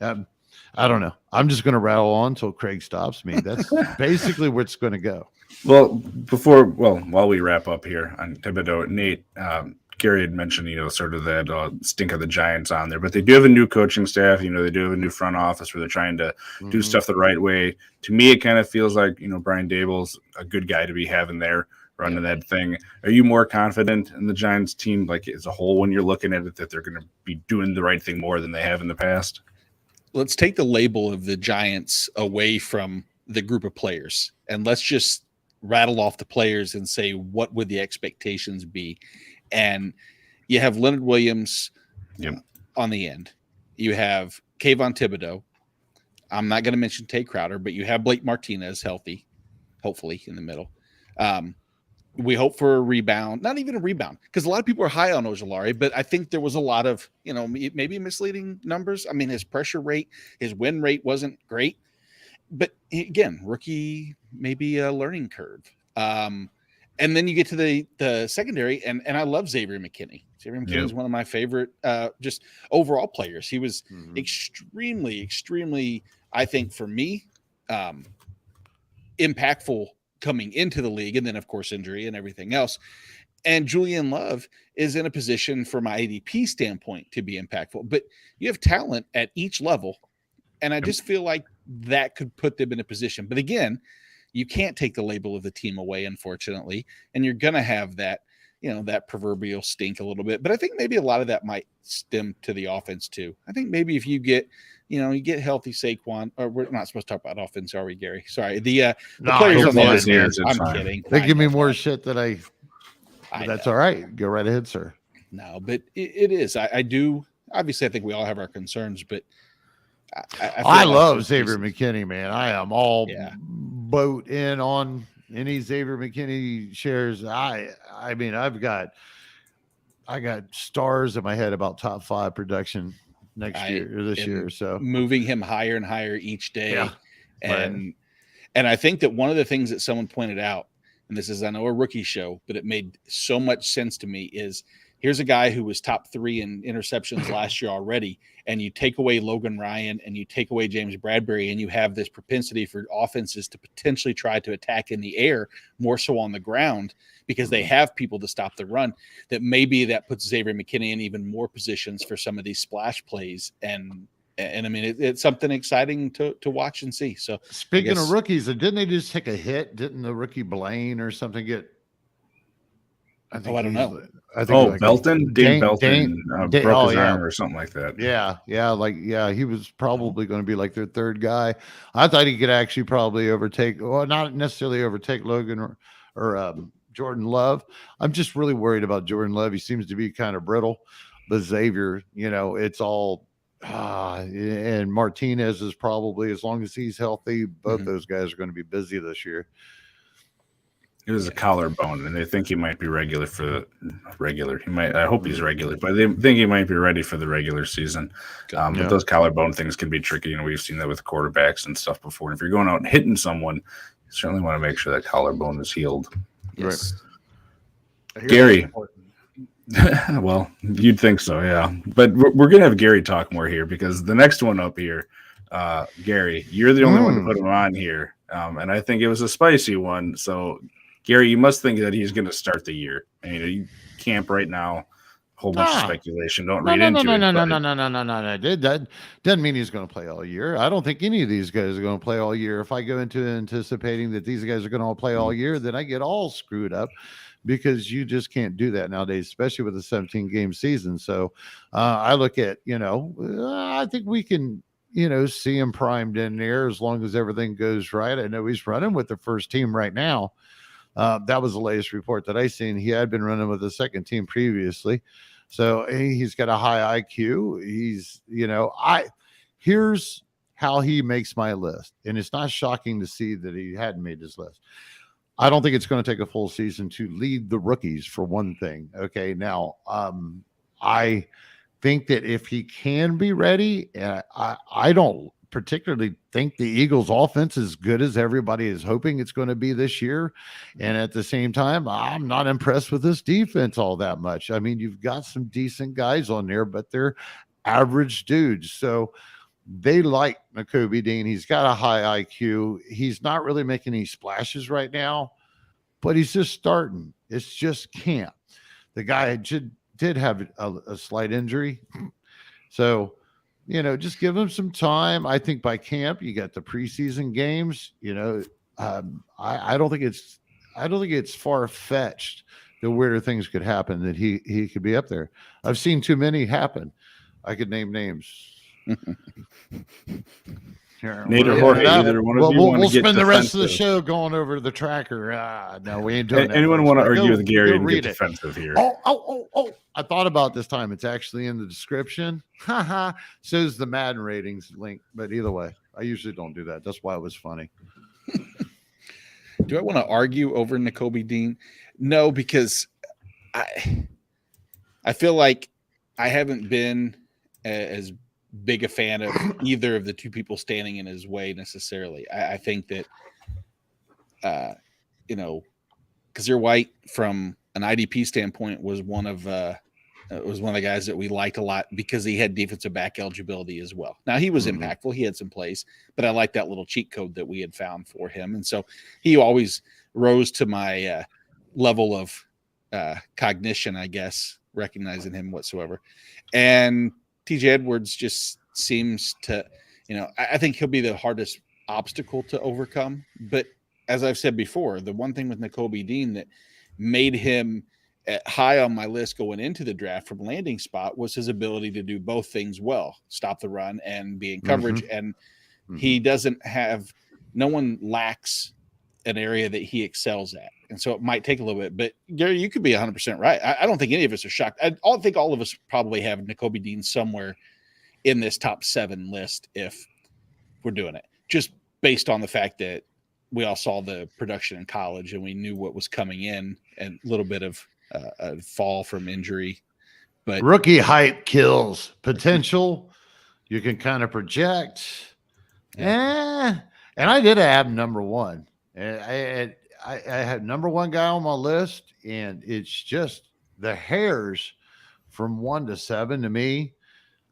I don't know. I'm just going to rattle on until Kraig stops me. That's basically where it's going to go. Well, while we wrap up here on Thibodeaux, Nate, Gary had mentioned, sort of that stink of the Giants on there, but they do have a new coaching staff. They do have a new front office where they're trying to do stuff the right way. To me, it kind of feels like, Brian Daboll's a good guy to be having there running that thing. Are you more confident in the Giants team, like as a whole, when you're looking at it, that they're going to be doing the right thing more than they have in the past? Let's take the label of the Giants away from the group of players, and let's just rattle off the players and say, what would the expectations be? And you have Leonard Williams on the end. You have Kayvon Thibodeaux. I'm not going to mention Tay Crowder, but you have Blake Martinez healthy, hopefully in the middle. We hope for a rebound, not even a rebound, because a lot of people are high on Ojulari, but I think there was a lot of, maybe misleading numbers. I mean, his pressure rate, his win rate wasn't great. But again, rookie, maybe a learning curve. And then you get to the secondary, and I love Xavier McKinney. Xavier McKinney is one of my favorite just overall players. He was extremely, extremely, I think for me, impactful coming into the league, and then of course injury and everything else. And Julian Love is in a position from my IDP standpoint to be impactful. But you have talent at each level, and I just feel like that could put them in a position. But again, you can't take the label of the team away, unfortunately, and you're going to have that, that proverbial stink a little bit. But I think maybe a lot of that might stem to the offense too. I think maybe if you get, you get healthy Saquon, or we're not supposed to talk about offense, are we, Gary? Sorry. The players on the other. I'm kidding. They give me more shit that that's all right. Go right ahead, sir. No, but it is. I do. Obviously, I think we all have our concerns, but I love Xavier McKinney, man. I am all boat in on any Xavier McKinney shares. I mean, I got stars in my head about top 5 production next year or this year. So moving him higher and higher each day. And I think that one of the things that someone pointed out, and this is, I know, a rookie show, but it made so much sense to me, is here's a guy who was top 3 in interceptions last year already, and you take away Logan Ryan and you take away James Bradbury, and you have this propensity for offenses to potentially try to attack in the air more so on the ground because they have people to stop the run, that maybe that puts Xavier McKinney in even more positions for some of these splash plays. And I mean, it's something exciting to watch and see. So speaking of rookies, didn't they just take a hit? Didn't the rookie Blaine or something get? I don't know. I think Belton, Dane Belton broke his arm or something like that. He was probably going to be like their third guy. I thought he could actually probably overtake, well, not necessarily overtake Logan or Jordan Love. I'm just really worried about Jordan Love. He seems to be kind of brittle, but Xavier, it's all and Martinez is probably, as long as he's healthy, both those guys are going to be busy this year. It was a collarbone, and they think he might be regular. He might. I hope he's regular, but they think he might be ready for the regular season. But those collarbone things can be tricky. We've seen that with quarterbacks and stuff before. And if you're going out and hitting someone, you certainly want to make sure that collarbone is healed. Yes. I hear Gary. Well, you'd think so, yeah. But we're going to have Gary talk more here because the next one up here, Gary, you're the only one to put him on here. And I think it was a spicy one. So, Gary, you must think that he's going to start the year. You camp right now, a whole bunch of speculation. Don't read into it. No. That doesn't mean he's going to play all year. I don't think any of these guys are going to play all year. If I go into anticipating that these guys are going to play all year, then I get all screwed up because you just can't do that nowadays, especially with a 17-game season. So I look at, I think we can, see him primed in there as long as everything goes right. I know he's running with the first team right now. That was the latest report that I seen. He had been running with the second team previously. So he's got a high IQ. He's, here's how he makes my list. And it's not shocking to see that he hadn't made his list. I don't think it's going to take a full season to lead the rookies, for one thing. Okay. Now, I think that if he can be ready, I don't particularly think the Eagles offense is good as everybody is hoping it's going to be this year. And at the same time, I'm not impressed with this defense all that much. I mean, you've got some decent guys on there, but they're average dudes. So they like Nakobe Dean. He's got a high IQ. He's not really making any splashes right now, but he's just starting. It's just camp. The guy did have a slight injury. So, just give him some time. I think by camp, you got the preseason games. I don't think it's far-fetched that weirder things could happen, that he could be up there. I've seen too many happen. I could name names. Nate or Jorge, either one of you want to get spend the rest of the defensive. show going over to the tracker. No, we ain't doing that. Anyone want to argue with Gary and get read it. defensive here? Oh! I thought about this time. It's actually in the description. Says the Madden ratings link, but either way, I usually don't do that. That's why it was funny. Do I want to argue over Nakobe Dean? No, because I feel like I haven't been as big a fan of either of the two people standing in his way necessarily. I think that, Kazir White from an IDP standpoint was one of the guys that we liked a lot because he had defensive back eligibility as well. Now he was impactful. He had some plays, but I liked that little cheat code that we had found for him. And so he always rose to my level of cognition, I guess, recognizing him whatsoever. And TJ Edwards just seems to, I think he'll be the hardest obstacle to overcome. But as I've said before, the one thing with Nakobe Dean that made him high on my list going into the draft from landing spot was his ability to do both things well, stop the run and be in coverage. And he doesn't have, no one lacks an area that he excels at. And so it might take a little bit, but Gary, you could be 100% right. I don't think any of us are shocked. I think all of us probably have Nakobe Dean somewhere in this top 7 list if we're doing it, just based on the fact that we all saw the production in college and we knew what was coming in, and a little bit of a fall from injury. But rookie hype kills potential. You can kind of project. And I did have number 1. I had number 1 guy on my list, and it's just the hairs from 1 to 7 to me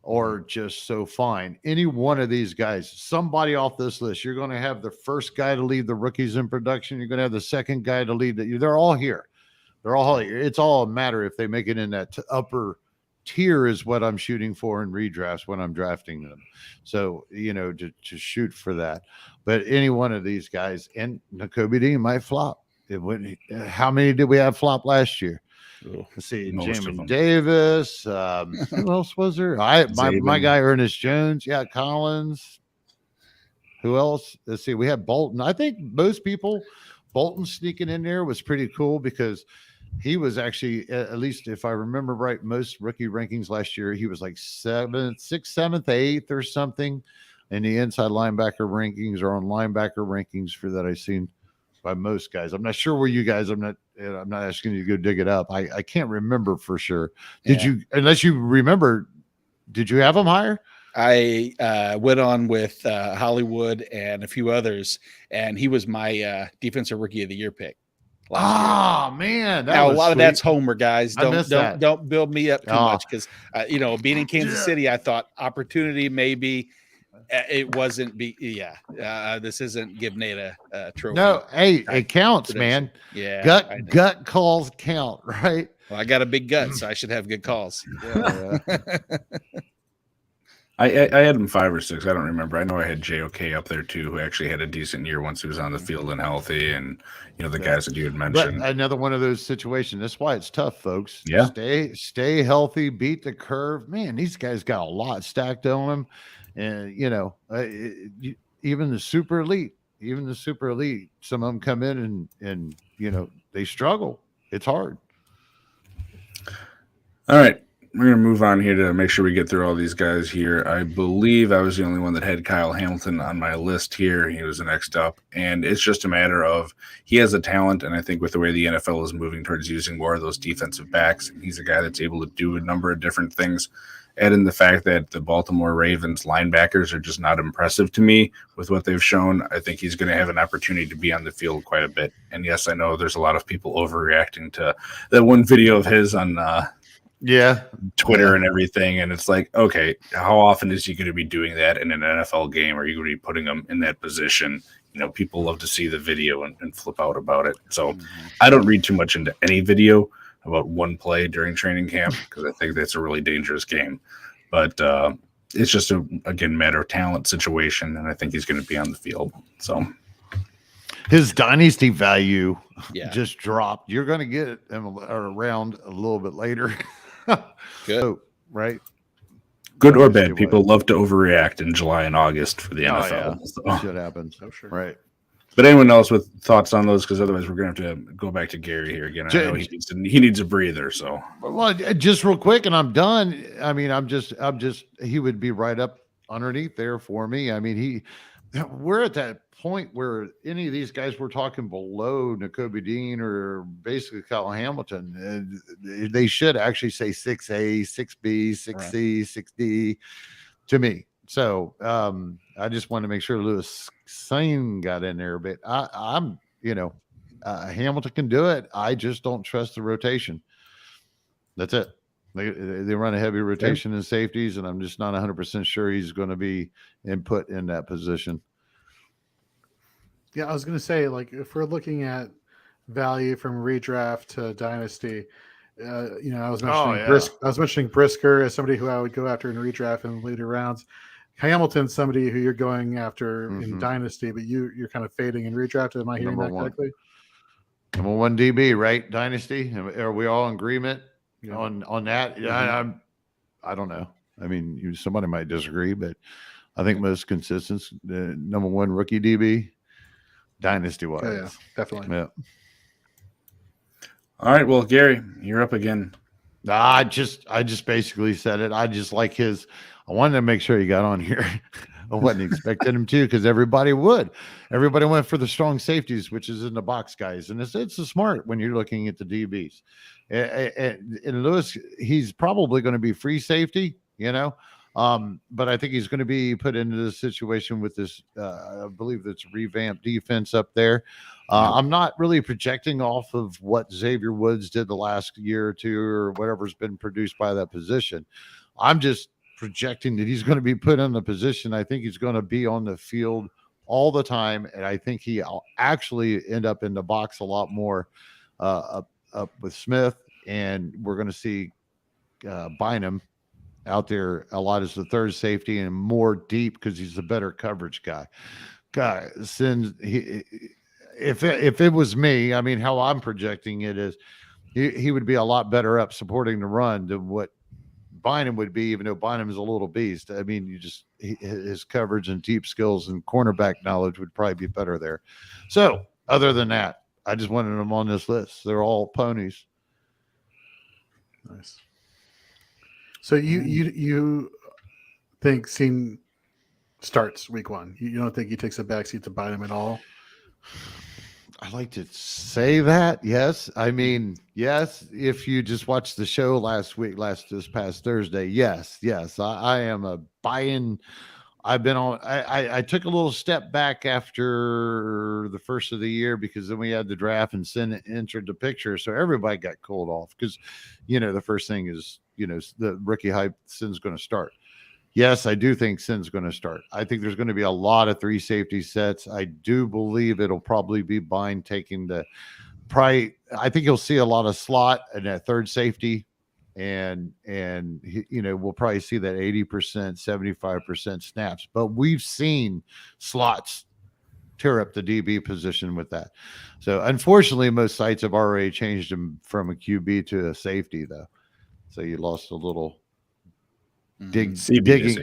are just so fine. Any one of these guys, somebody off this list, you're going to have the first guy to lead the rookies in production. You're going to have the second guy to lead they're all here. They're all here. It's all a matter if they make it in that upper tier is what I'm shooting for in redrafts when I'm drafting them. So, to shoot for that. But any one of these guys, and Nakobe Dean might flop. How many did we have flop last year? Let's see, Jamin Davis. Who else was there? My guy Ernest Jones. Yeah, Collins. Who else? Let's see. We had Bolton. I think most people, Bolton sneaking in there was pretty cool because he was actually, at least if I remember right, most rookie rankings last year, he was like 6th, 7th, 8th or something. And the inside linebacker rankings or on linebacker rankings for that I've seen by most guys. I'm not sure where you guys, I'm not asking you to go dig it up. I can't remember for sure. Did you, unless you remember, did you have him higher? I went on with Hollywood and a few others, and he was my defensive rookie of the year pick. Man. Now, a lot of that's homer, guys. Don't build me up too much because, being in Kansas City, I thought opportunity maybe. It wasn't. This isn't give Nate a trophy. No, hey, it counts, man. Yeah, gut calls count, right? Well, I got a big gut, so I should have good calls. Yeah. I had him 5 or 6. I don't remember. I know I had JOK up there too, who actually had a decent year once he was on the field and healthy, and the guys that you had mentioned. But another one of those situations. That's why it's tough, folks. Yeah. Stay healthy, beat the curve. Man, these guys got a lot stacked on them. And even the super elite, some of them come in and they struggle. It's hard. All right, we're gonna move on here to make sure we get through all these guys here. I believe I was the only one that had Kyle Hamilton on my list here. He was the next up, and it's just a matter of he has a talent, and I think with the way the NFL is moving towards using more of those defensive backs, he's a guy that's able to do a number of different things. Add in the fact that the Baltimore Ravens linebackers are just not impressive to me with what they've shown. I think he's going to have an opportunity to be on the field quite a bit. And yes, I know there's a lot of people overreacting to that one video of his on Twitter and everything. And it's like, okay, how often is he going to be doing that in an NFL game? Are you going to be putting him in that position? People love to see the video and flip out about it. So I don't read too much into any video about one play during training camp because I think that's a really dangerous game. But it's just again matter of talent situation, and I think he's going to be on the field. So his dynasty value just dropped. You're going to get him around a little bit later. Good, right? Good or bad, people love to overreact in July and August for the NFL. Yeah. So. Shit happens. So sure. Right. But anyone else with thoughts on those? Because otherwise, we're going to have to go back to Gary here again. I know he needs a breather. So, well, just real quick, and I'm done. I mean, he would be right up underneath there for me. I mean, we're at that point where any of these guys we're talking below Nakobe Dean or basically Kyle Hamilton, they should actually say 6A, 6B, 6C, 6D to me. So I just want to make sure Lewis Cine got in there a bit. I'm Hamilton can do it. I just don't trust the rotation. That's it. They run a heavy rotation in safeties, and I'm just not 100% sure he's going to be put in that position. Yeah, I was going to say, like, if we're looking at value from redraft to dynasty, I was mentioning Brisker as somebody who I would go after in redraft in later rounds. Hamilton's somebody who you're going after in dynasty, but you're kind of fading in redraft. Am I hearing that correctly? Number 1 DB, right? Dynasty. Are we all in agreement on that? Yeah, I don't know. I mean, somebody might disagree, but I think most consistent number 1 rookie DB, dynasty wise. Yeah, definitely. Yeah. All right. Well, Gary, you're up again. I just basically said it. I just like his. I wanted to make sure he got on here. I wasn't expecting him to because everybody would. Everybody went for the strong safeties, which is in the box guys, and it's a smart when you're looking at the DBs. And Lewis, he's probably going to be free safety, but I think he's going to be put into this situation with this. I believe that's revamped defense up there. I'm not really projecting off of what Xavier Woods did the last year or two or whatever's been produced by that position. I'm just projecting that he's going to be put in the position. I think he's going to be on the field all the time, and I think he'll actually end up in the box a lot more up with Smith, and we're going to see Bynum out there a lot as the third safety and more deep because he's a better coverage guy. If it was me, I mean, how I'm projecting it is he would be a lot better up supporting the run than what Bynum would be, even though Bynum is a little beast. I mean, his coverage and deep skills and cornerback knowledge would probably be better there. So other than that, I just wanted them on this list. They're all ponies. Nice. So you think Cine starts week 1? You don't think he takes a backseat to Bynum at all? I like to say that. Yes. I mean, yes. If you just watched the show this past Thursday, yes. I am a buy-in. I've been on. I took a little step back after the first of the year because then we had the draft and Cine entered the picture, so everybody got cooled off because, the first thing is the rookie hype. Cine's going to start. Yes, I do think Cine's going to start. I think there's going to be a lot of 3 safety sets. I do believe it'll probably be Bynum taking I think you'll see a lot of slot and that third safety. And we'll probably see that 80%, 75% snaps, but we've seen slots tear up the DB position with that. So unfortunately, most sites have already changed him from a QB to a safety, though. So you lost a little digging. Safety.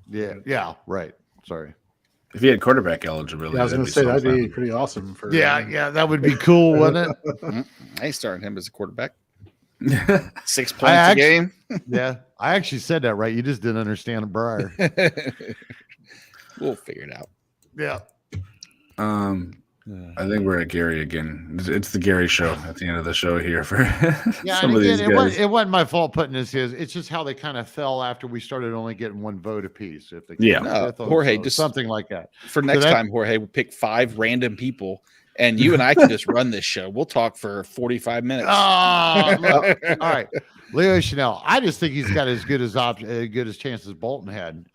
Yeah, right. Sorry. If he had quarterback eligibility, I was going to say that'd be pretty awesome for. Yeah, that would be cool, wouldn't it? I started him as a quarterback. 6 points a game. Yeah, I actually said that right. You just didn't understand it, Briar. We'll figure it out. Yeah. I think we're at Gary again. It's the Gary show at the end of the show here for some of these guys. It wasn't my fault putting this here. It's just how they kind of fell after we started only getting 1 vote apiece. If they Jorge, just something like that. For next time, Jorge, we'll pick 5 random people. And you and I can just run this show. We'll talk for 45 minutes. All right. Leo Chenal. I just think he's got as good as chance as Bolton had.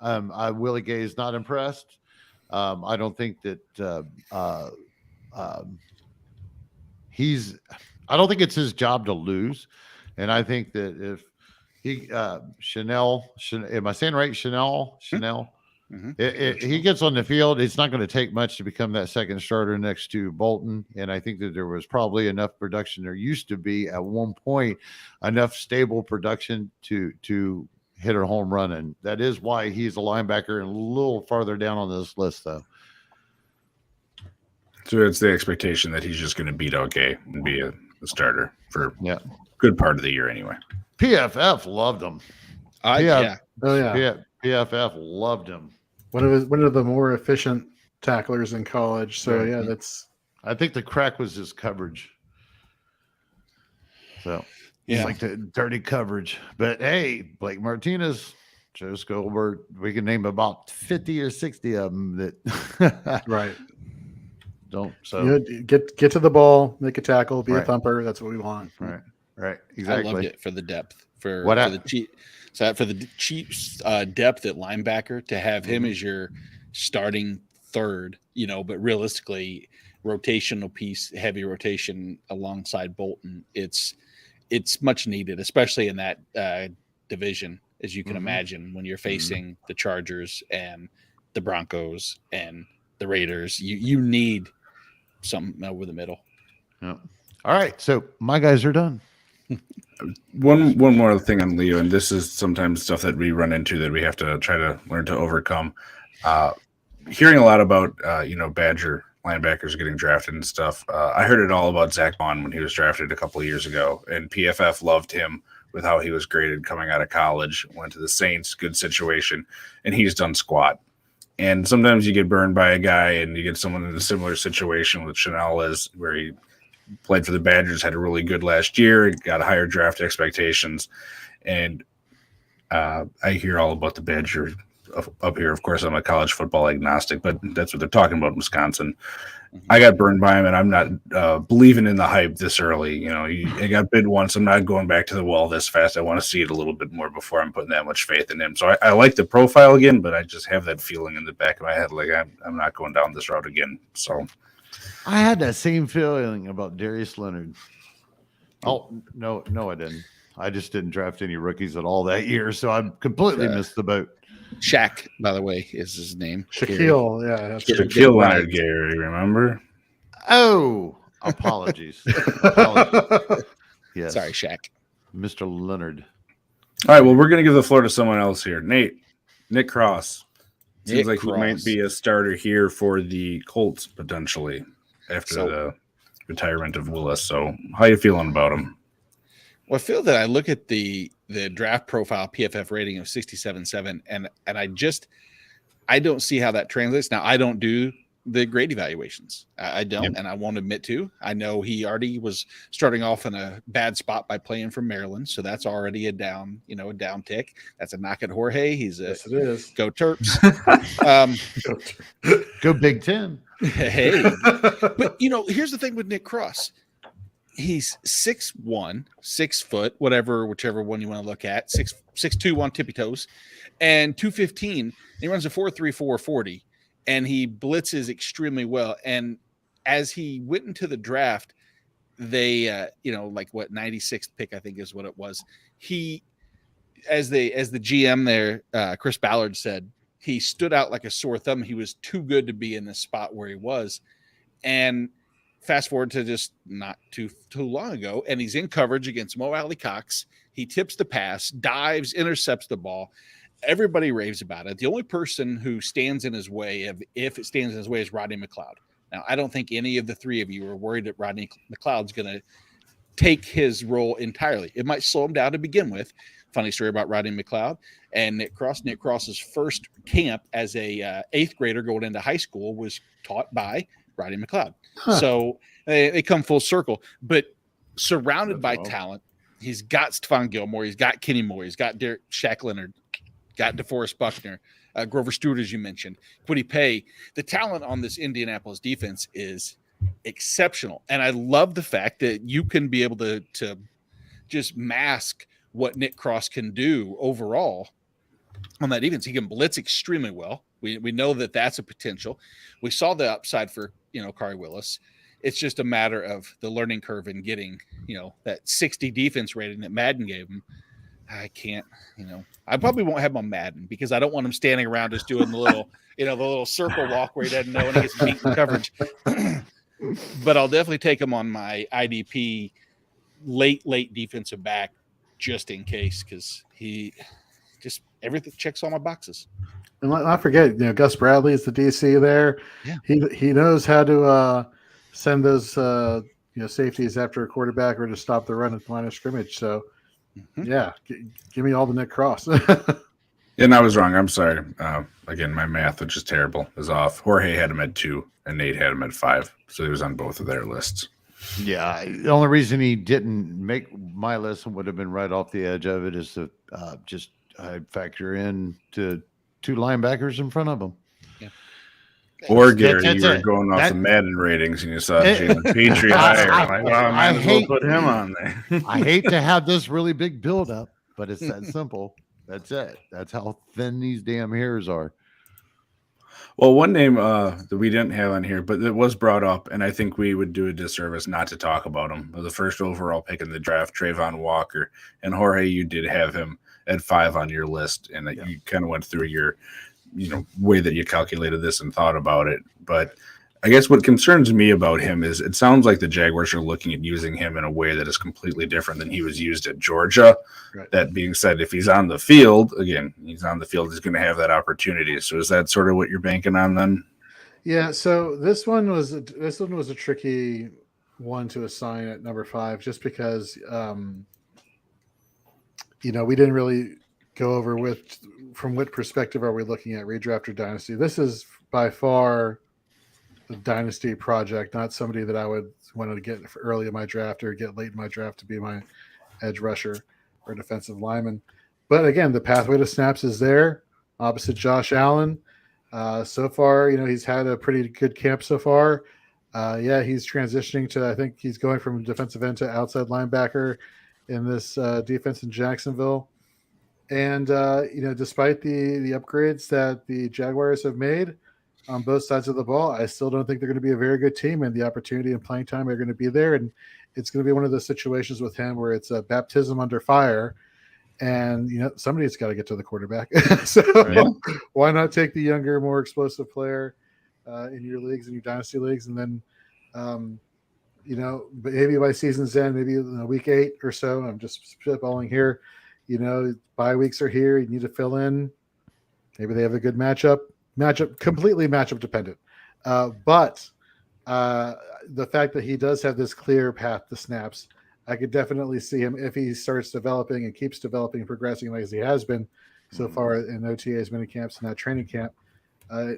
Willie Gay is not impressed. I don't think that I don't think it's his job to lose. And I think that if he Chenal, am I saying right? Chenal. Mm-hmm. He gets on the field, it's not going to take much to become that second starter next to Bolton. And I think that there was probably enough production. There used to be at one point enough stable production to hit a home run. And that is why he's a linebacker and a little farther down on this list, though. So it's the expectation that he's just going to beat out Gay and be a starter for a good part of the year anyway. PFF loved him. PFF loved him. One of the more efficient tacklers in college. So that's. I think the crack was his coverage. So like the dirty coverage. But hey, Blake Martinez, Joe Scobert, we can name about 50 or 60 of them that right. Don't so get to the ball, make a tackle, be a thumper. That's what we want. Right. Exactly. I loved it for the depth for the Chiefs depth at linebacker to have him as your starting third, but realistically rotational piece, heavy rotation alongside Bolton. It's much needed, especially in that division, as you can imagine, when you're facing the Chargers and the Broncos and the Raiders. You need something over the middle. Yeah. All right. So my guys are done. One more thing on Leo, and this is sometimes stuff that we run into that we have to try to learn to overcome. Hearing a lot about Badger linebackers getting drafted and stuff. I heard it all about Zach Bond when he was drafted a couple of years ago, and PFF loved him with how he was graded coming out of college. Went to the Saints, good situation, and he's done squat. And sometimes you get burned by a guy, and you get someone in a similar situation with Chenal is where he played for the Badgers, had a really good last year, got higher draft expectations. And I hear all about the Badger up here. Of course, I'm a college football agnostic, but that's what they're talking about in Wisconsin. I got burned by him, and I'm not believing in the hype this early. I got bid once. I'm not going back to the well this fast. I want to see it a little bit more before I'm putting that much faith in him. So I like the profile again, but I just have that feeling in the back of my head like I'm not going down this route again. So I had that same feeling about Darius Leonard. Oh, no, I didn't. I just didn't draft any rookies at all that year, so I completely missed the boat. Shaq, by the way, is his name. Shaquille, Shaquille Leonard, Gary, remember? Oh, apologies. Yes. Sorry, Shaq. Mr. Leonard. All right, well, we're going to give the floor to someone else here. Nick Cross. Seems like he might be a starter here for the Colts potentially after the retirement of Willis. So how you feeling about him? Well, I feel that I look at the draft profile PFF rating of 67.7, and I don't see how that translates. Now, I don't do the grade evaluations. I don't, and I won't admit to. I know he already was starting off in a bad spot by playing for Maryland, so that's already a down tick. That's a knock at Jorge. He's a Yes, it is. Go Terps. Go Big Ten. Hey, but here's the thing with Nick Cross. He's 6'1", 6 foot, whichever one you want to look at, 6'2" on tippy toes, and 215. He runs a 4.34 40, and he blitzes extremely well. And as he went into the draft, they, 96th pick, I think is what it was. He, as the GM there, Chris Ballard said, he stood out like a sore thumb. He was too good to be in the spot where he was, and fast forward to just not too long ago, and he's in coverage against Mo Alley Cox. He tips the pass, dives, intercepts the ball. Everybody raves about it. The only person who stands in his way, if it stands in his way, is Rodney McLeod. Now, I don't think any of the three of you are worried that Rodney McLeod's going to take his role entirely. It might slow him down to begin with. Funny story about Rodney McLeod and Nick Cross. Nick Cross's first camp as a 8th grader going into high school was taught by Rodney McLeod. Huh. So they come full circle, but surrounded by talent. He's got Stephon Gilmore. He's got Kenny Moore. He's got Shaq Leonard, got DeForest Buckner, Grover Stewart, as you mentioned, Kwity Paye. The talent on this Indianapolis defense is exceptional. And I love the fact that you can be able to just mask what Nick Cross can do overall on that defense. He can blitz extremely well. We know that that's a potential. We saw the upside for, Kari Willis. It's just a matter of the learning curve and getting, that 60 defense rating that Madden gave him. I can't, I probably won't have him on Madden because I don't want him standing around just doing the little, the little circle walk where he doesn't know and he gets beat in coverage. But I'll definitely take him on my IDP late defensive back just in case, because he just everything checks all my boxes. And not forget, Gus Bradley is the DC there. Yeah. He knows how to send those safeties after a quarterback or to stop the run at the line of scrimmage. So yeah, give me all the Nick Cross. And I was wrong. I'm sorry. Again, my math, which is terrible, is off. Jorge had him at 2 and Nate had him at 5. So he was on both of their lists. Yeah. The only reason he didn't make my list and would have been right off the edge of it is to I factor in to 2 linebackers in front of him. Yeah. Or Gary, you were going off the Madden ratings and you saw Jalen Pitre higher. I might as well put him on there. I hate to have this really big build-up, but it's that simple. That's it. That's how thin these damn hairs are. Well, one name that we didn't have on here, but it was brought up, and I think we would do a disservice not to talk about him. The first overall pick in the draft, Trayvon Walker. And Jorge, you did have him at 5 on your list, and you kind of went through your way that you calculated this and thought about it. But I guess what concerns me about him is it sounds like the Jaguars are looking at using him in a way that is completely different than he was used at Georgia. Right. That being said, if he's on the field, he's going to have that opportunity. So is that sort of what you're banking on then? Yeah. So this one was a tricky one to assign at number 5, just because, we didn't really go over from what perspective are we looking at, redraft or dynasty. This is by far the dynasty project, not somebody that I would want to get early in my draft or get late in my draft to be my edge rusher or defensive lineman. But again, the pathway to snaps is there opposite Josh Allen. So far, he's had a pretty good camp so far. He's transitioning to, I think he's going from defensive end to outside linebacker in this defense in Jacksonville. And, despite the upgrades that the Jaguars have made on both sides of the ball, I still don't think they're going to be a very good team, and the opportunity and playing time are going to be there. And it's going to be one of those situations with him where it's a baptism under fire, and, somebody's got to get to the quarterback. So why not take the younger, more explosive player in your leagues, in your dynasty leagues, and then, maybe by season's end, maybe week 8 or so, I'm just spitballing here, bye weeks are here. You need to fill in. Maybe they have a good matchup, completely matchup dependent. But the fact that he does have this clear path to snaps, I could definitely see him if he starts developing and keeps developing and progressing like as he has been so far in OTAs, mini camps, and now training camp.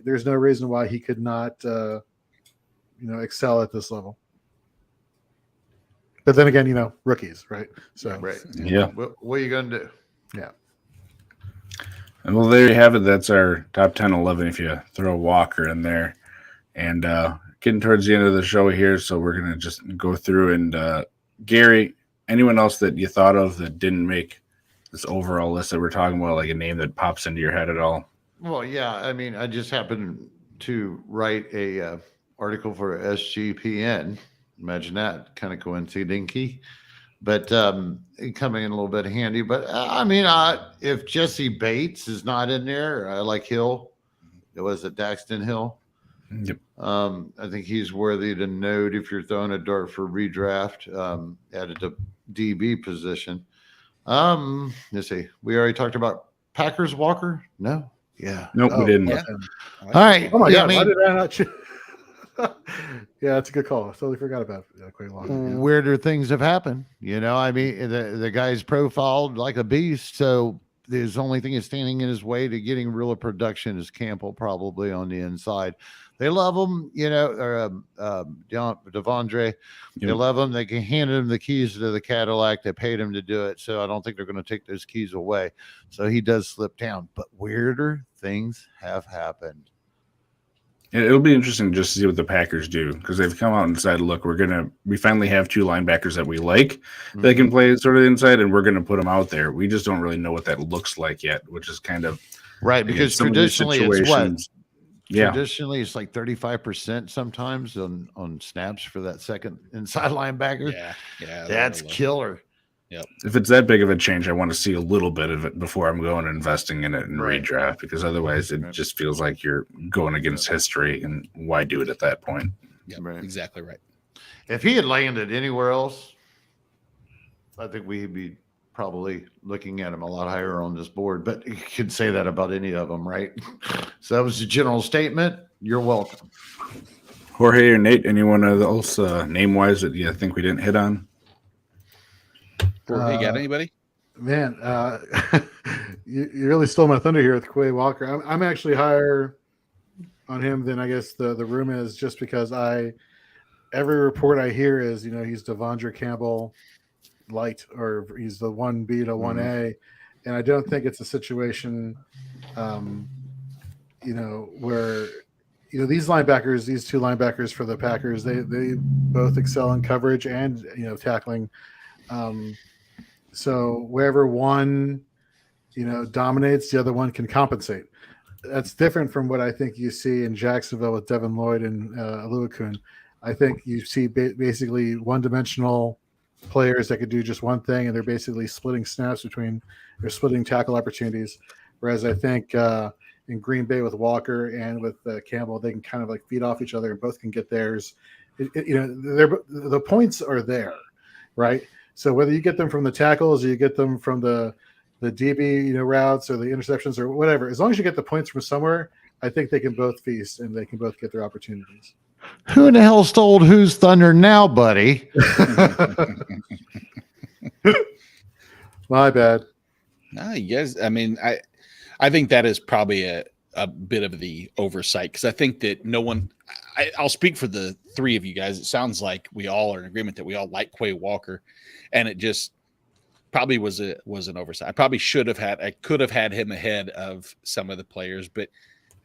There's no reason why he could not, excel at this level. But then again, rookies, right? So, Right. Yeah. What are you going to do? Yeah. Well, there you have it. That's our top 10, 11 if you throw Walker in there. And getting towards the end of the show here, so we're going to just go through. And Gary, anyone else that you thought of that didn't make this overall list that we're talking about, like a name that pops into your head at all? Well, yeah. I mean, I just happened to write a article for SGPN. Imagine that, kind of coincidental. But coming in a little bit handy. But I mean, if Jesse Bates is not in there, I like Hill. It was at Daxton Hill. Yep. I think he's worthy to note if you're throwing a dart for redraft at a DB position. Let's see. We already talked about Packers Walker. No. Yeah. Nope, we didn't. Yeah. All right. Oh my Yeah, God! Why did I not choose? Yeah, that's a good call. I totally forgot about Kraig Walker. Yeah. weirder things have happened. I mean, the guy's profiled like a beast. So the only thing is standing in his way to getting real production is Campbell, probably on the inside. They love him, or Devondre. They Yep. love him. They can hand him the keys to the Cadillac. They paid him to do it. So I don't think they're going to take those keys away. So he does slip down. But weirder things have happened. It'll be interesting just to see what the Packers do, because they've come out and said, look, we finally have two linebackers that we like that can play sort of inside, and we're going to put them out there. We just don't really know what that looks like yet, which is kind of Right, because some of these traditionally it's what? situations. Yeah. Traditionally, it's like 35% sometimes on snaps for that second inside linebacker. Yeah. That's killer. If it's that big of a change, I want to see a little bit of it before I'm going and investing in it in Right. redraft, because otherwise it just feels like you're going against history, and why do it at that point? Yeah, Right. exactly right. If he had landed anywhere else, I think we'd be probably looking at him a lot higher on this board. But you could say that about any of them, right? So that was a general statement. You're welcome. Jorge or Nate, anyone else name-wise that you think we didn't hit on? Hey, got anybody? Man, you really stole my thunder here with Quay Walker. I'm actually higher on him than I guess the room is, just because every report I hear is he's Devondre Campbell light, or he's the 1B to 1A, and I don't think it's a situation where these two linebackers for the Packers, they both excel in coverage and tackling. So wherever one, dominates, the other one can compensate. That's different from what I think you see in Jacksonville with Devin Lloyd and Aluakun. I think you see basically one-dimensional players that could do just one thing, and they're basically splitting snaps they're splitting tackle opportunities. Whereas I think in Green Bay with Walker and with Campbell, they can kind of like feed off each other, and both can get theirs. The points are there, right? So whether you get them from the tackles or you get them from the DB, routes or the interceptions or whatever, as long as you get the points from somewhere, I think they can both feast and they can both get their opportunities. Who in the hell stole whose thunder now, buddy? My bad. No, you guys. I mean, I think that is probably a bit of the oversight, because I think that no one. I'll speak for the three of you guys. It sounds like we all are in agreement that we all like Quay Walker, and it just probably was an oversight. I could have had him ahead of some of the players, but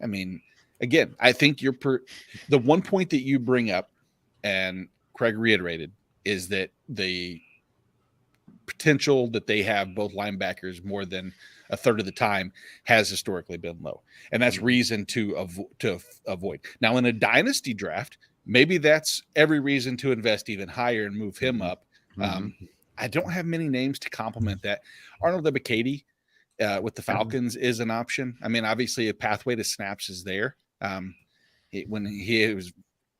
I mean, again, I think the one point that you bring up, and Kraig reiterated, is that the potential that they have both linebackers more than a third of the time has historically been low, and that's reason to avoid. Now, in a dynasty draft, maybe that's every reason to invest even higher and move him up. I don't have many names to complement that. Arnold Ebiketie with the Falcons is an option. I mean, obviously, a pathway to snaps is there. When he was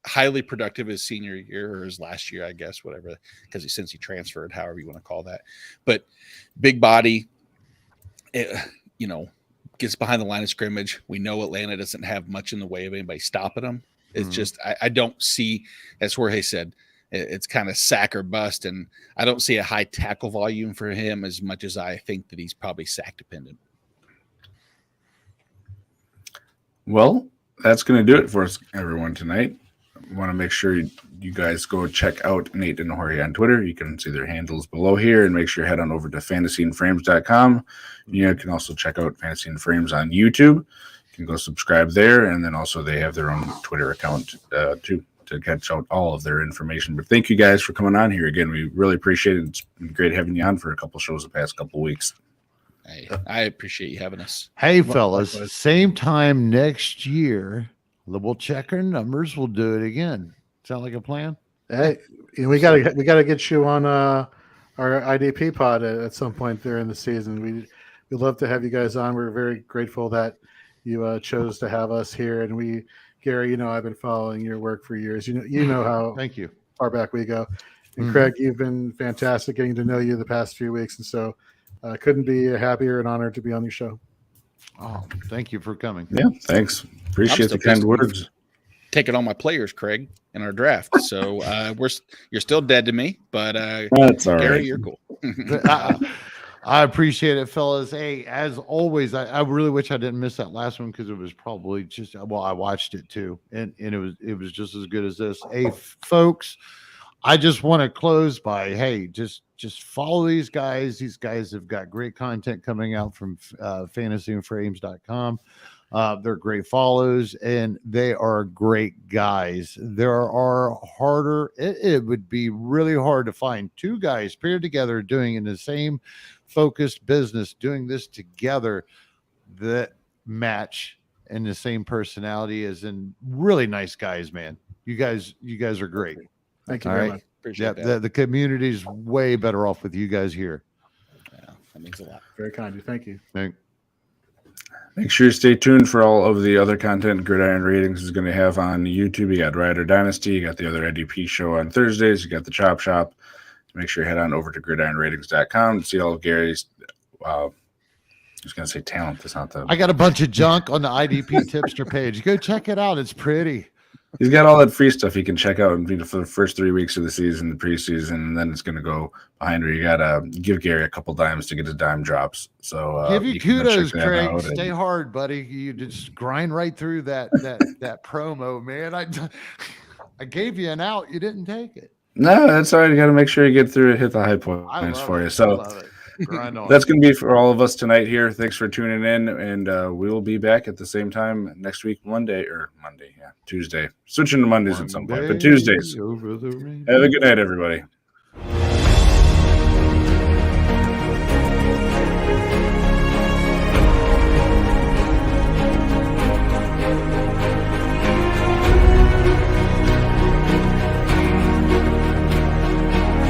highly productive his senior year, or his last year, I guess, whatever, because since he transferred, however you want to call that. But big body, gets behind the line of scrimmage. We know Atlanta doesn't have much in the way of anybody stopping them. It's just I don't see, as Jorge said, it's kind of sack or bust. And I don't see a high tackle volume for him as much as I think that he's probably sack dependent. Well, that's going to do it for us, everyone, tonight. I want to make sure you guys go check out Nate and Jorge on Twitter. You can see their handles below here, and make sure you head on over to fantasyandframes.com. You can also check out Fantasy and Frames on YouTube. You can go subscribe there, and then also they have their own Twitter account too to catch out all of their information. But thank you guys for coming on here again. We really appreciate it. It's been great having you on for a couple shows the past couple weeks. Hey, I appreciate you having us. Hey, fellas, same time next year, we'll check our numbers. We'll do it again. Sound like a plan? Hey, we gotta get you on our IDP pod at some point during the season. We'd love to have you guys on. We're very grateful that you chose to have us here. And Gary, I've been following your work for years. You know how Thank you. far back we go. And Kraig, you've been fantastic getting to know you the past few weeks, and so couldn't be happier and honored to be on your show. Oh, thank you for coming. Yeah, thanks. Appreciate the kind words. Taking all my players, Kraig, in our draft. So you're still dead to me, but that's all Gary, right. you're cool. I appreciate it, fellas. Hey, as always, I really wish I didn't miss that last one because it was probably I watched it too, and it was just as good as this. Hey, folks, I just want to close by just follow these guys. These guys have got great content coming out from fantasyandframes.com. They're great follows, and they are great guys. It would be really hard to find two guys paired together doing in the same focused business, doing this together that match and the same personality as in really nice guys, man. You guys are great. Thank you very much. Appreciate that. The community's way better off with you guys here. Yeah, that means a lot. Very kind of you. Thank you. Make sure you stay tuned for all of the other content Gridiron Ratings is going to have on YouTube. You got Rider Dynasty, you got the other IDP show on Thursdays, you got the Chop Shop. Make sure you head on over to gridironratings.com to see all of Gary's I was going to say talent. That's not the. I got a bunch of junk on the IDP tipster page. Go check it out. It's pretty. He's got all that free stuff he can check out for the first 3 weeks of the season, the preseason, and then it's going to go behind where you got to give Gary a couple dimes to get his dime drops. So give you kudos, Kraig. Stay hard, buddy. You just grind right through that promo, man. I gave you an out. You didn't take it. No, that's all right. You got to make sure you get through it, hit the high points for you. So that's going to be for all of us tonight here. Thanks for tuning in, and we will be back at the same time next week, Tuesday. Switching to Mondays at some point, but Tuesdays. Have a good night, everybody.